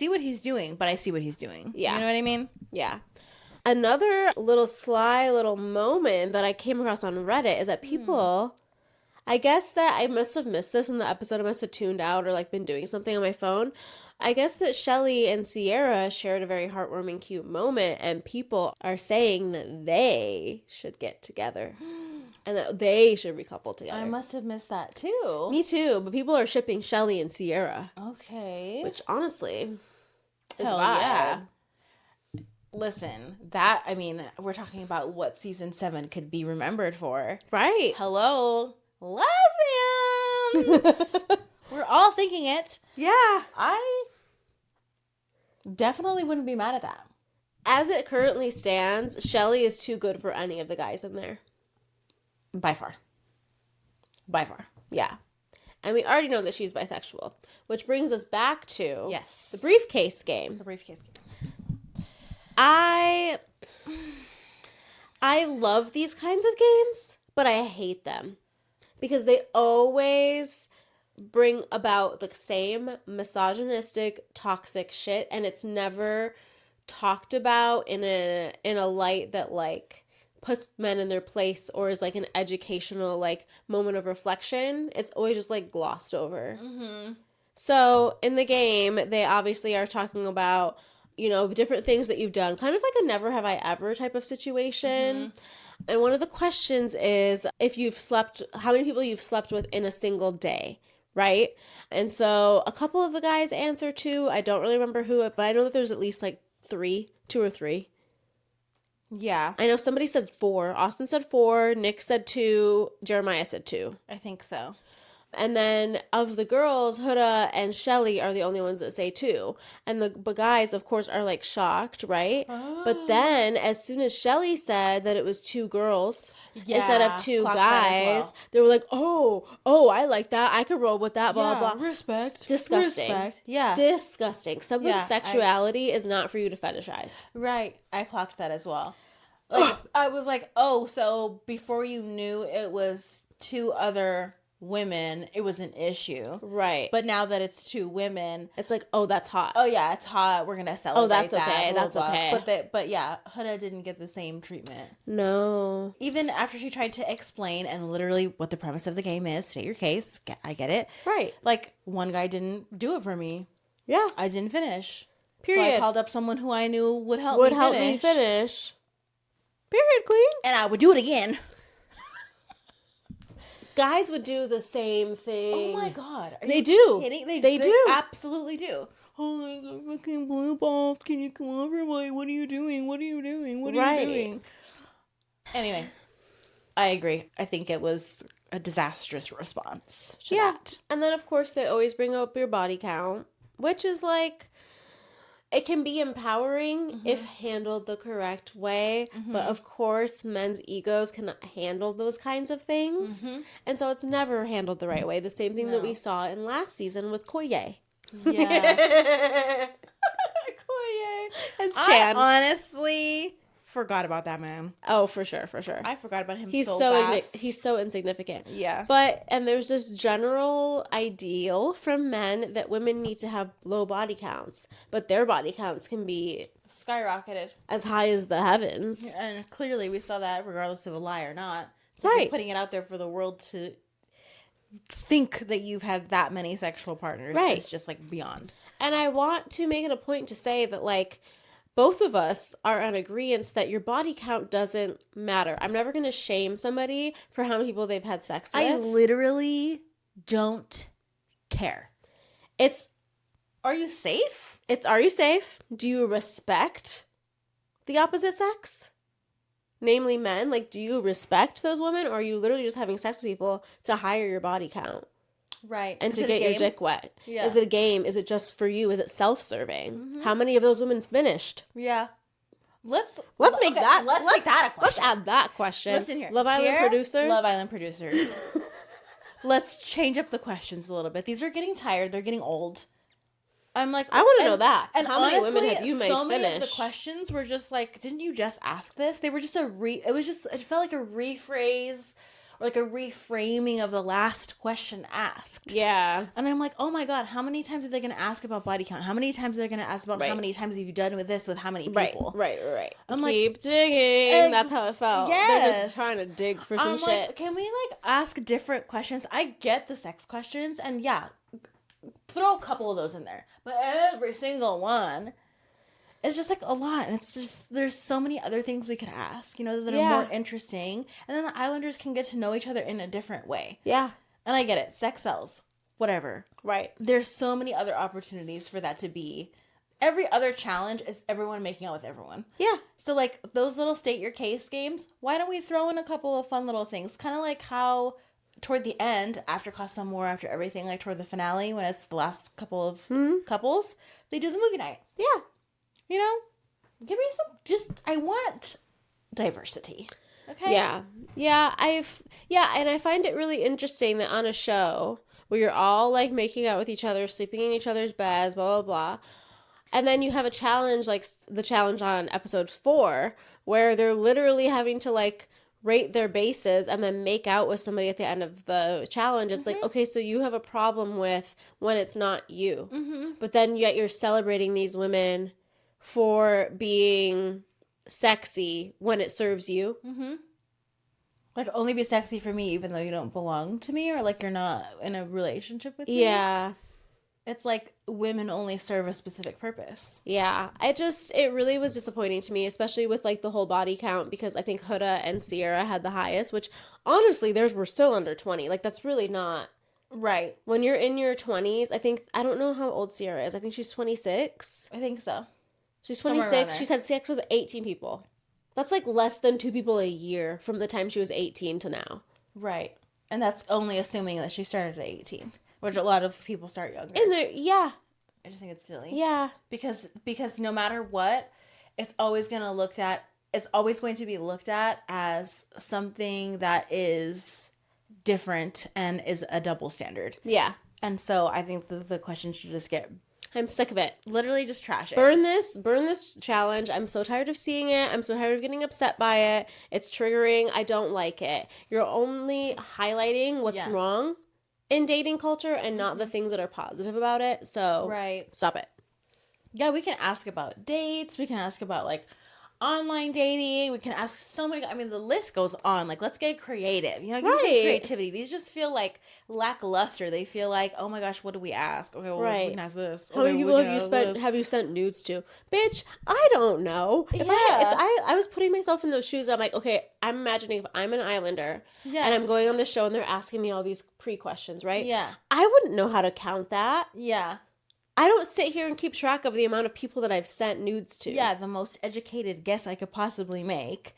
what he's doing, but I see what he's doing. Yeah. You know what I mean? Yeah. Another little sly little moment that I came across on Reddit is that people, I guess that I must have missed this in the episode. I must have tuned out or, like, been doing something on my phone. I guess that Chelley and Cierra shared a very heartwarming, cute moment, and people are saying that they should get together and that they should recouple together. I must have missed that too. Me too, but people are shipping Chelley and Cierra. Okay. Which, honestly, is Hell vibe. yeah. Listen, we're talking about what season 7 could be remembered for. Right. Hello, lesbians! We're all thinking it. Yeah. I definitely wouldn't be mad at that. As it currently stands, Chelley is too good for any of the guys in there. By far. By far. Yeah. And we already know that she's bisexual, which brings us back to Yes. the briefcase game. The briefcase game. I love these kinds of games, but I hate them because they always bring about the same misogynistic, toxic shit, and it's never talked about in a light that, like, puts men in their place or is, like, an educational, like, moment of reflection. It's always just, like, glossed over. Mm-hmm. So in the game, they obviously are talking about, you know, different things that you've done, kind of like a never have I ever type of situation. Mm-hmm. And one of the questions is how many people you've slept with in a single day, right? And so a couple of the guys answer 2. I don't really remember who, but I know that there's at least like 2 or 3. Yeah. I know somebody said 4. Austin said 4. Nick said 2. Jeremiah said 2. I think so. And then of the girls, Huda and Chelley are the only ones that say 2. And the guys, of course, are, like, shocked, right? Oh. But then as soon as Chelley said that it was 2 girls instead of 2 guys, they were like, oh, I like that. I could roll with that, blah, blah, blah. Respect. Disgusting. Respect. Yeah. Disgusting. Somebody's sexuality is not for you to fetishize. Right. I clocked that as well. Like, I was like, oh, so before you knew it was 2 other women, it was an issue. Right. But now that it's 2 women, it's like, oh, that's hot. Oh, yeah, it's hot. We're going to celebrate that's that. Okay. Blah, that's blah. okay. But yeah, Huda didn't get the same treatment. No. Even after she tried to explain and literally what the premise of the game is, state your case. I get it. Right. Like, one guy didn't do it for me. Yeah. I didn't finish. Period. So I called up someone who I knew would help me finish. Period, queen. And I would do it again. Guys would do the same thing. Oh my god. They do. They do. Absolutely do. Oh my god, fucking blue balls. Can you come over? What are you doing? What are you doing? What are you doing? Anyway, I agree. I think it was a disastrous response to that. And then, of course, they always bring up your body count, which is like, it can be empowering if handled the correct way. But of course, men's egos cannot handle those kinds of things. And so it's never handled the right way. The same thing that we saw in last season with Koye. Yeah. Koye. As Chan. I honestly forgot about that man. Oh, for sure. I forgot about him. He's so insignificant. Yeah. And there's this general ideal from men that women need to have low body counts, but their body counts can be skyrocketed as high as the heavens. And clearly we saw that regardless of a lie or not. So right. Putting it out there for the world to think that you've had that many sexual partners is just like beyond. And I want to make it a point to say that, like, both of us are on agreement that your body count doesn't matter. I'm never going to shame somebody for how many people they've had sex with. I literally don't care. Are you safe? Are you safe? Do you respect the opposite sex? Namely men. Like, do you respect those women, or are you literally just having sex with people to hire your body count? Right. And to get your dick wet. Yeah. Is it a game? Is it just for you? Is it self-serving? How many of those women finished? Yeah. Let's make that. Let's make that a question. Let's add that question. Listen here. Love Island producers. Let's change up the questions a little bit. These are getting tired. They're getting old. I'm like, I want to know that. And how many honestly, women have you made so finish? many of the questions were just like, didn't you just ask this? They were just it felt like a rephrase or like a reframing of the last question asked. Yeah. And I'm like, oh my God, how many times are they going to ask about body count? How many times are they going to ask about how many times have you done with this with how many people? Right. I'm Keep digging. That's how it felt. Yes. They're just trying to dig for some shit. Like, can we like ask different questions? I get the sex questions, and yeah, throw a couple of those in there, but every single one is just like a lot, and it's just there's so many other things we could ask, that are more interesting, and then the Islanders can get to know each other in a different way. Yeah. And I get it, sex sells, whatever. Right. There's so many other opportunities for that to be. Every other challenge is everyone making out with everyone. Yeah. So like those little state your case games, why don't we throw in a couple of fun little things, kind of like how toward the end, after Casa Amor, after everything, like toward the finale, when it's the last couple of couples, they do the movie night. Yeah. Give me some, I want diversity. Okay? Yeah. And I find it really interesting that on a show where you're all like making out with each other, sleeping in each other's beds, blah, blah, blah. And then you have a challenge, like the challenge on episode 4, where they're literally having to like rate their bases and then make out with somebody at the end of the challenge. It's like, okay, so you have a problem with when it's not you. Mm-hmm. But then yet you're celebrating these women for being sexy when it serves you. Mm-hmm. Like, only be sexy for me even though you don't belong to me, or like you're not in a relationship with me. Yeah. It's like women only serve a specific purpose. Yeah. It really was disappointing to me, especially with like the whole body count, because I think Huda and Cierra had the highest, which honestly, theirs were still under 20. Like, that's really not. Right. When you're in your 20s, I don't know how old Cierra is. I think she's 26. I think so. She's 26. She's had sex with 18 people. That's like less than 2 people a year from the time she was 18 to now. Right. And that's only assuming that she started at 18. Which a lot of people start younger. Yeah. I just think it's silly. Yeah. Because no matter what, it's always going to be looked at as something that is different and is a double standard. Yeah. And so I think the question should just get... I'm sick of it. Literally just trash it. Burn this challenge. I'm so tired of seeing it. I'm so tired of getting upset by it. It's triggering. I don't like it. You're only highlighting what's wrong in dating culture and not the things that are positive about it. So stop it. Yeah, we can ask about dates. We can ask about like online dating. We can ask so many. I mean, the list goes on. Like, let's get creative. Give me some creativity. These just feel like lackluster. They feel like, oh my gosh, what do we ask? Okay, well, we can ask this. How many people have you sent nudes to? Bitch, I don't know. If I was putting myself in those shoes, I'm like, okay, I'm imagining if I'm an Islander and I'm going on this show and they're asking me all these pre-questions, right? Yeah. I wouldn't know how to count that. Yeah. I don't sit here and keep track of the amount of people that I've sent nudes to. Yeah, the most educated guess I could possibly make.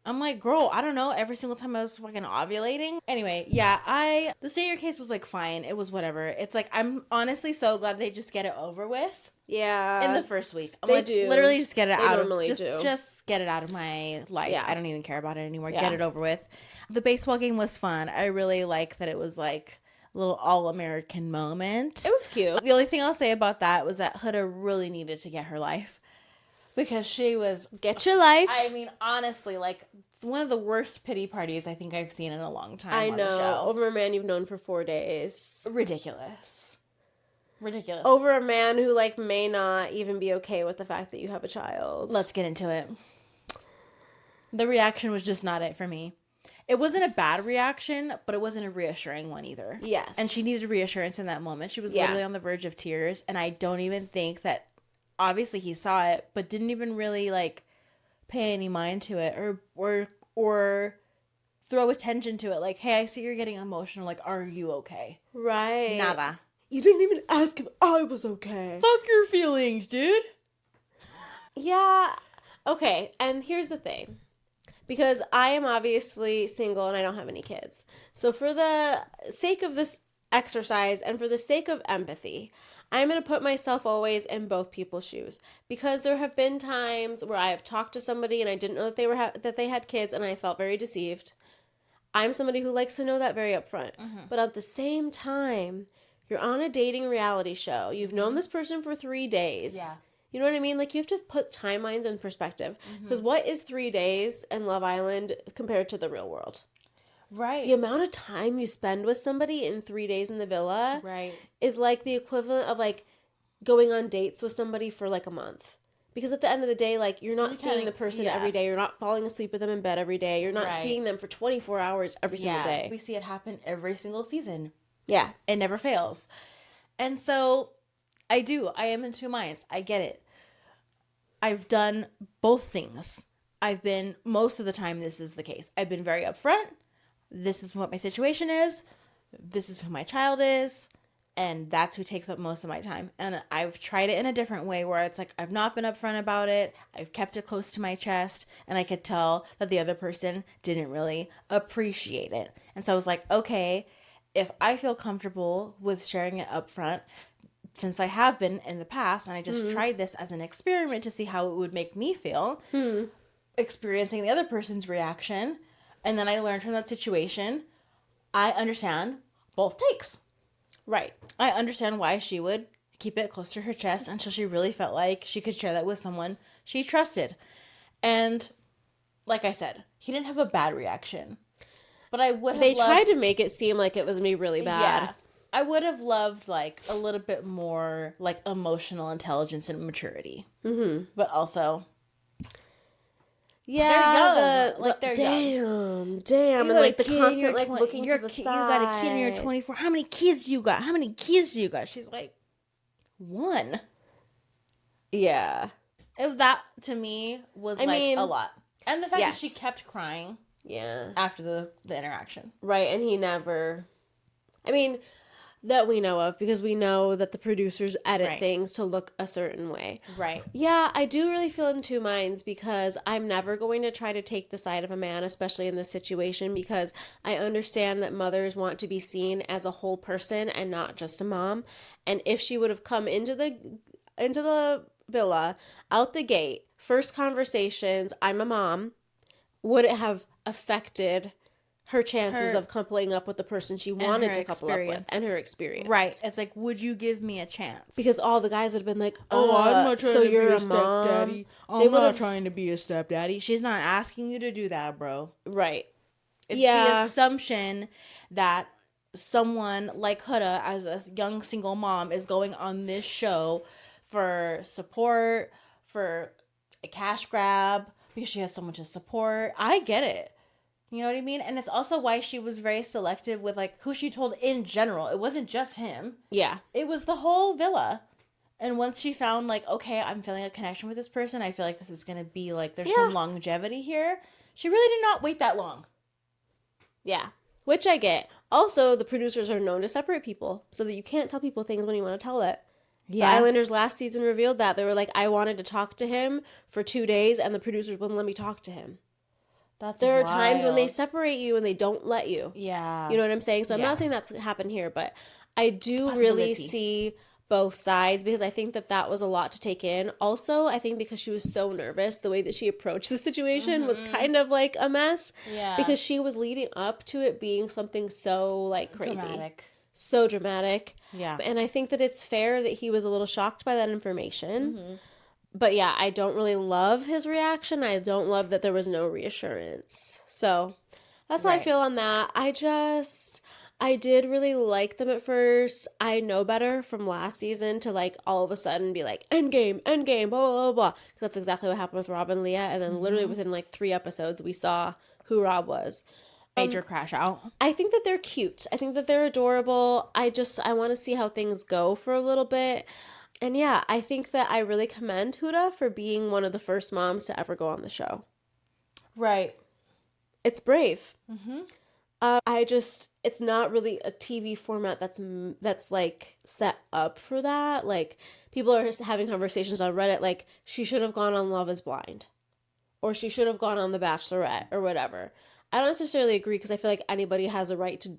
I'm like, girl, I don't know. Every single time I was fucking ovulating. Anyway, yeah, the state your case was like fine. It was whatever. It's like, I'm honestly so glad they just get it over with. Yeah. In the first week. They do. Literally just get it out. Normally do. Just get it out of my life. Yeah. I don't even care about it anymore. Yeah. Get it over with. The baseball game was fun. I really like that it was like little all-American moment. It was cute. The only thing I'll say about that was that Huda really needed to get her life. Because she was... Get your life. I mean, honestly, like, one of the worst pity parties I think I've seen in a long time I on know. the show. Over a man you've known for 4 days. Ridiculous. Over a man who, like, may not even be okay with the fact that you have a child. Let's get into it. The reaction was just not it for me. It wasn't a bad reaction, but it wasn't a reassuring one either. Yes. And she needed reassurance in that moment. She was literally on the verge of tears. And I don't even think that, obviously he saw it, but didn't even really, like, pay any mind to it or throw attention to it. Like, hey, I see you're getting emotional. Like, are you okay? Right. Nada. You didn't even ask if I was okay. Fuck your feelings, dude. Yeah. Okay. And here's the thing. Because I am obviously single and I don't have any kids. So for the sake of this exercise and for the sake of empathy, I'm going to put myself always in both people's shoes. Because there have been times where I have talked to somebody and I didn't know that they had kids and I felt very deceived. I'm somebody who likes to know that very upfront. Mm-hmm. But at the same time, You're on a dating reality show. You've known this person for 3 days. Yeah. You know what I mean? Like, you have to put timelines in perspective. Because what is 3 days in Love Island compared to the real world? Right. The amount of time you spend with somebody in 3 days in the villa is like the equivalent of like going on dates with somebody for like a month. Because at the end of the day, like, you're not seeing the person every day. You're not falling asleep with them in bed every day. You're not seeing them for 24 hours every single day. We see it happen every single season. Yeah. It never fails. And so I am in two minds. I get it. I've done both things. I've been, most of the time this is the case. I've been very upfront. This is what my situation is. This is who my child is. And that's who takes up most of my time. And I've tried it in a different way where it's like, I've not been upfront about it. I've kept it close to my chest. And I could tell that the other person didn't really appreciate it. And so I was like, okay, if I feel comfortable with sharing it upfront, since I have been in the past, and I just tried this as an experiment to see how it would make me feel, experiencing the other person's reaction, and then I learned from that situation, I understand both takes. Right. I understand why she would keep it close to her chest until she really felt like she could share that with someone she trusted. And like I said, he didn't have a bad reaction. But I would have They tried to make it seem like it was me really bad. Yeah. I would have loved like a little bit more like emotional intelligence and maturity. But also, yeah, they're Damn, young. and like the constant like looking to the side. You got a kid and you're 24. How many kids you got? How many kids do you got? She's like, 1. Yeah. That to me was a lot. And the fact that she kept crying. Yeah. After the interaction. Right, and he never, that we know of, because we know that the producers edit things to look a certain way. Right. Yeah, I do really feel in two minds, because I'm never going to try to take the side of a man, especially in this situation, because I understand that mothers want to be seen as a whole person and not just a mom. And if she would have come into the villa, out the gate, first conversations, I'm a mom, would it have affected her chances of coupling up with the person she wanted to couple up with, and her experience? Right. It's like, would you give me a chance? Because all the guys would have been like, I'm not trying so to you're be a stepdaddy. Mom. I'm not trying to be a stepdaddy. She's not asking you to do that, bro. Right. It's the assumption that someone like Huda, as a young single mom, is going on this show for support, for a cash grab, because she has someone to support. I get it. You know what I mean? And it's also why she was very selective with like who she told in general. It wasn't just him. Yeah. It was the whole villa. And once she found like, okay, I'm feeling a connection with this person, I feel like this is going to be like, there's some longevity here. She really did not wait that long. Yeah. Which I get. Also, the producers are known to separate people so that you can't tell people things when you want to tell it. Yeah. The Islanders last season revealed that. They were like, I wanted to talk to him for 2 days and the producers wouldn't let me talk to him. There are times when they separate you and they don't let you. Yeah. You know what I'm saying? So I'm not saying that's happened here, but I do really see both sides, because I think that was a lot to take in. Also, I think because she was so nervous, the way that she approached the situation was kind of like a mess. Yeah. Because she was leading up to it being something so like crazy. Dramatic. So dramatic. Yeah. And I think that it's fair that he was a little shocked by that information. But yeah, I don't really love his reaction. I don't love that there was no reassurance. So that's how I feel on that. I did really like them at first. I know better from last season to like all of a sudden be like, endgame, blah, blah, blah. Because that's exactly what happened with Rob and Leah. And then literally within like 3 episodes, we saw who Rob was. Major crash out. I think that they're cute. I think that they're adorable. I want to see how things go for a little bit. And yeah, I think that I really commend Huda for being one of the first moms to ever go on the show. Right. It's brave. It's not really a TV format that's like set up for that. Like, people are having conversations on Reddit like, she should have gone on Love is Blind, or she should have gone on The Bachelorette, or whatever. I don't necessarily agree, because I feel like anybody has a right to.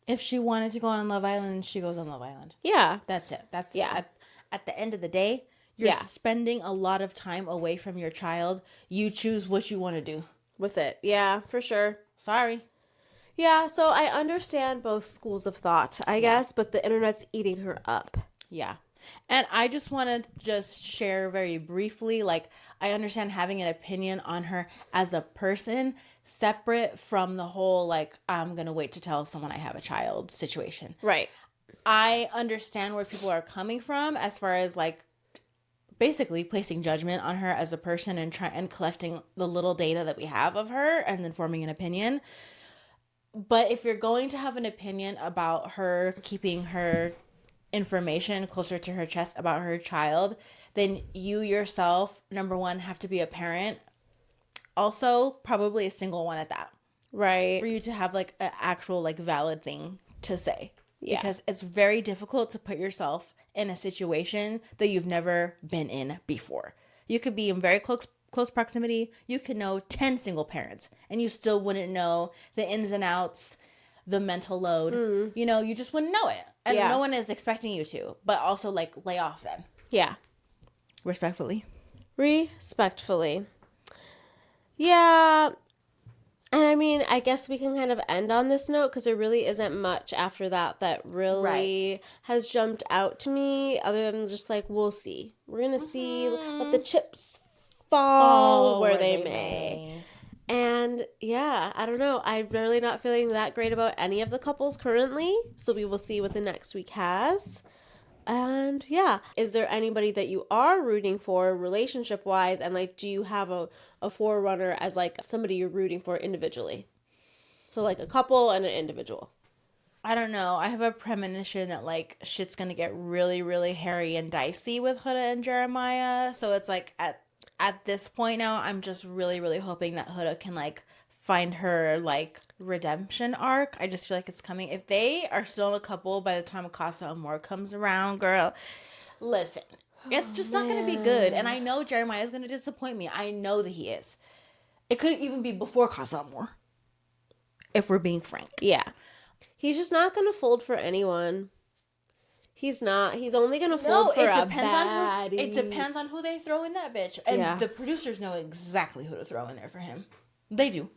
If she wanted to go on Love Island, she goes on Love Island. Yeah. That's it. At the end of the day, you're spending a lot of time away from your child. You choose what you want to do with it. Yeah, for sure. Sorry. Yeah, so I understand both schools of thought, I guess, but the internet's eating her up. Yeah. And I just want to just share very briefly, like, I understand having an opinion on her as a person separate from the whole, like, I'm going to wait to tell someone I have a child situation. Right. I understand where people are coming from as far as, like, basically placing judgment on her as a person and collecting the little data that we have of her and then forming an opinion. But if you're going to have an opinion about her keeping her information closer to her chest about her child, then you yourself, number one, have to be a parent. Also, probably a single one at that. Right. For you to have like an actual like valid thing to say. Yeah. Because it's very difficult to put yourself in a situation that you've never been in before. You could be in very close proximity. You could know 10 single parents and you still wouldn't know the ins and outs, the mental load. You know, you just wouldn't know it. And no one is expecting you to. But also, like, lay off then. Yeah. Respectfully. Yeah. And I mean, I guess we can kind of end on this note because there really isn't much after that really has jumped out to me other than just like, we'll see. We're going to see what the chips fall where they may. And yeah, I don't know. I'm really not feeling that great about any of the couples currently. So we will see what the next week has. And yeah, is there anybody that you are rooting for relationship wise? And like, do you have a forerunner as like somebody you're rooting for individually? So like a couple and an individual. I don't know. I have a premonition that like shit's going to get really, really hairy and dicey with Huda and Jeremiah. So it's like at this point now, I'm just really, really hoping that Huda can like find her like redemption arc. I just feel like it's coming. If they are still a couple by the time Casa Amor comes around, girl, listen, it's just not going to be good. And I know Jeremiah is going to disappoint me. I know that he is. It could even be before Casa Amor, if we're being frank. Yeah. He's just not going to fold for anyone. He's not. He's only going to fold for a baddie. It depends on who they throw in that bitch. And the producers know exactly who to throw in there for him. They do.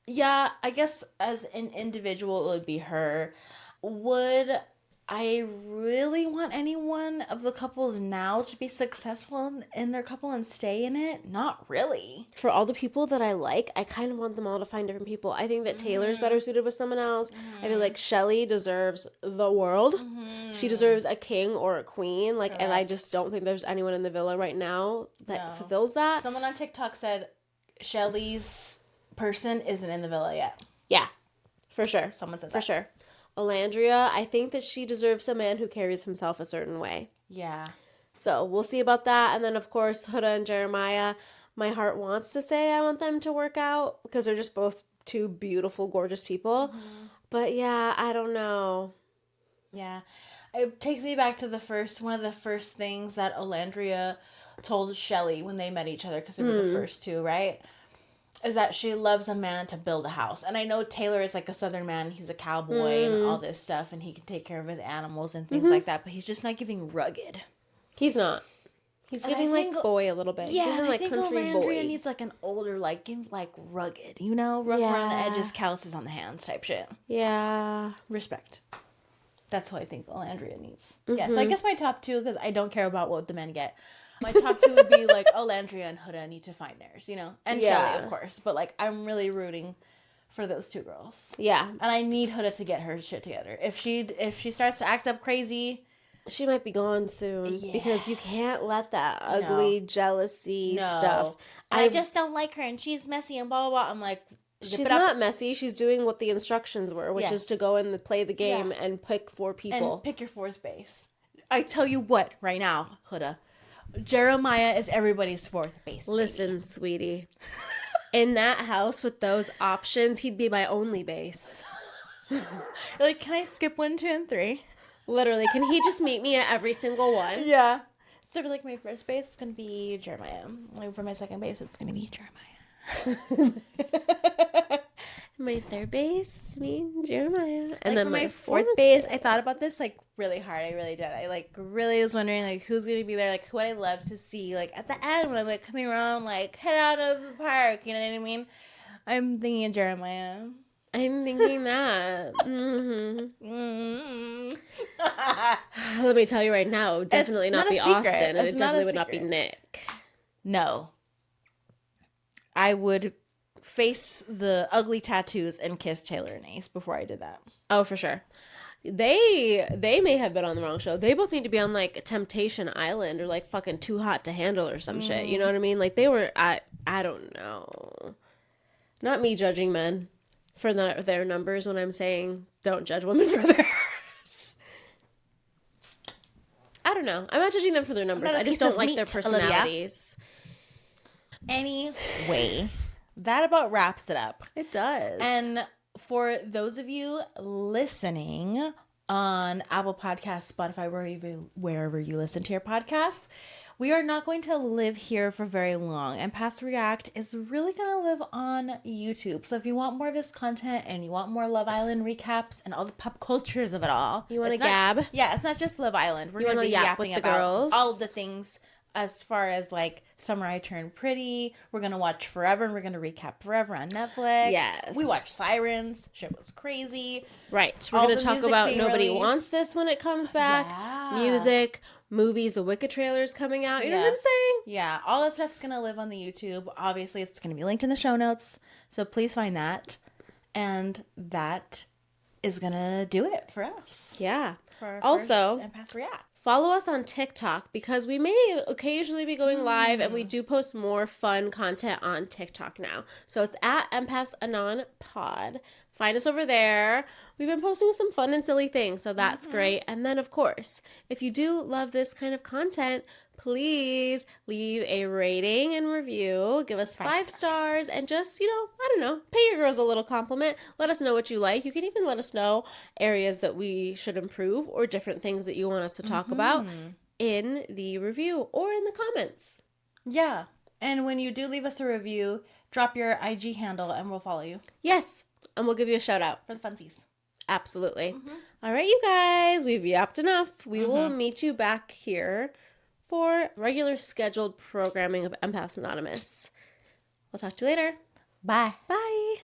Yeah, I guess as an individual, it would be her. Would I really want anyone of the couples now to be successful in their couple and stay in it? Not really. For all the people that I like, I kind of want them all to find different people. I think that Taylor's better suited with someone else. I feel like Chelley deserves the world. She deserves a king or a queen. Like, and I just don't think there's anyone in the villa right now that fulfills that. Someone on TikTok said Chelley's person isn't in the villa yet. Yeah, for sure. Someone said that. For sure. Olandria, I think that she deserves a man who carries himself a certain way. Yeah. So we'll see about that. And then, of course, Huda and Jeremiah, my heart wants to say I want them to work out because they're just both two beautiful, gorgeous people. But yeah, I don't know. Yeah. It takes me back to one of the first things that Olandria told Chelley when they met each other, because they were the first two, right? Is that she loves a man to build a house. And I know Taylor is like a Southern man. He's a cowboy and all this stuff. And he can take care of his animals and things like that. But he's just not giving rugged. He's not. He's giving like boy a little bit. Yeah, he's giving like country boy. Olandria needs like an older, like, rugged, you know? Rough around the edges, calluses on the hands type shit. Yeah. Respect. That's what I think Olandria needs. Yeah, so I guess my top two, because I don't care about what the men get. My top two would be like Olandria and Huda need to find theirs, you know? And Chelley, of course. But like, I'm really rooting for those two girls. Yeah. And I need Huda to get her shit together. If she starts to act up crazy, she might be gone soon because you can't let that ugly jealousy stuff. I just don't like her and she's messy and blah, blah, blah. I'm like, she's not messy. She's doing what the instructions were, which is to go and play the game and pick 4 people. And pick your 4th base. I tell you what, right now, Huda, Jeremiah is everybody's 4th base. Listen, sweetie. In that house with those options, he'd be my only base. Like, can I skip 1, 2, and 3? Literally, can he just meet me at every single one? Yeah. So for like my 1st base, it's gonna be Jeremiah. Like for my 2nd base, it's gonna be Jeremiah. My 3rd base, me and Jeremiah. And like then for my 4th base, I thought about this like really hard. I really did. I like really was wondering like who's gonna be there, like who would I love to see like at the end when I'm like coming around, like head out of the park. You know what I mean? I'm thinking of Jeremiah. I'm thinking that. Let me tell you right now, it would definitely It's not not a be secret. Austin, and It's it not a definitely would not be secret. Nick. No. I would face the ugly tattoos and kiss Taylor and Ace before I did that. Oh, for sure. They may have been on the wrong show. They both need to be on like Temptation Island or like fucking Too Hot to Handle or some shit. You know what I mean? Like they were. I don't know. Not me judging men for their numbers when I'm saying don't judge women for theirs. I don't know. I'm not judging them for their numbers. not a I just piece don't of like meat, their Olivia. personalities. Anyway, that about wraps it up. It does. And for those of you listening on Apple Podcasts, Spotify, wherever you listen to your podcasts, we are not going to live here for very long. Empaths React is really going to live on YouTube. So if you want more of this content and you want more Love Island recaps and all the pop cultures of it all. You want to it's not- gab? Yeah, it's not just Love Island. We're You going to wanna be yap yapping with the about girls? all of the things as far as like Summer I Turned Pretty. We're going to watch Forever and we're going to recap Forever on Netflix. Yes. We watched Sirens. Shit was crazy. Right. We're All going the to talk music about being Nobody released. Wants This when it comes back. Yeah. Music, movies, the Wicked trailer's coming out. You know what I'm saying? Yeah, all that stuff's going to live on the YouTube. Obviously, it's going to be linked in the show notes. So please find that. And that is going to do it for us. Yeah. For our Also, first Empaths React. follow us on TikTok because we may occasionally be going live and we do post more fun content on TikTok now. So it's at Empaths Anon Pod. Find us over there. We've been posting some fun and silly things, so that's great. And then, of course, if you do love this kind of content, please leave a rating and review. Give us 5 stars and just, I don't know, pay your girls a little compliment. Let us know what you like. You can even let us know areas that we should improve or different things that you want us to talk about in the review or in the comments. Yeah. And when you do leave us a review, drop your IG handle and we'll follow you. Yes, and we'll give you a shout out. For the funsies. Absolutely. All right, you guys, we've yapped enough. We will meet you back here for regular scheduled programming of Empaths Anonymous. We'll talk to you later. Bye. Bye.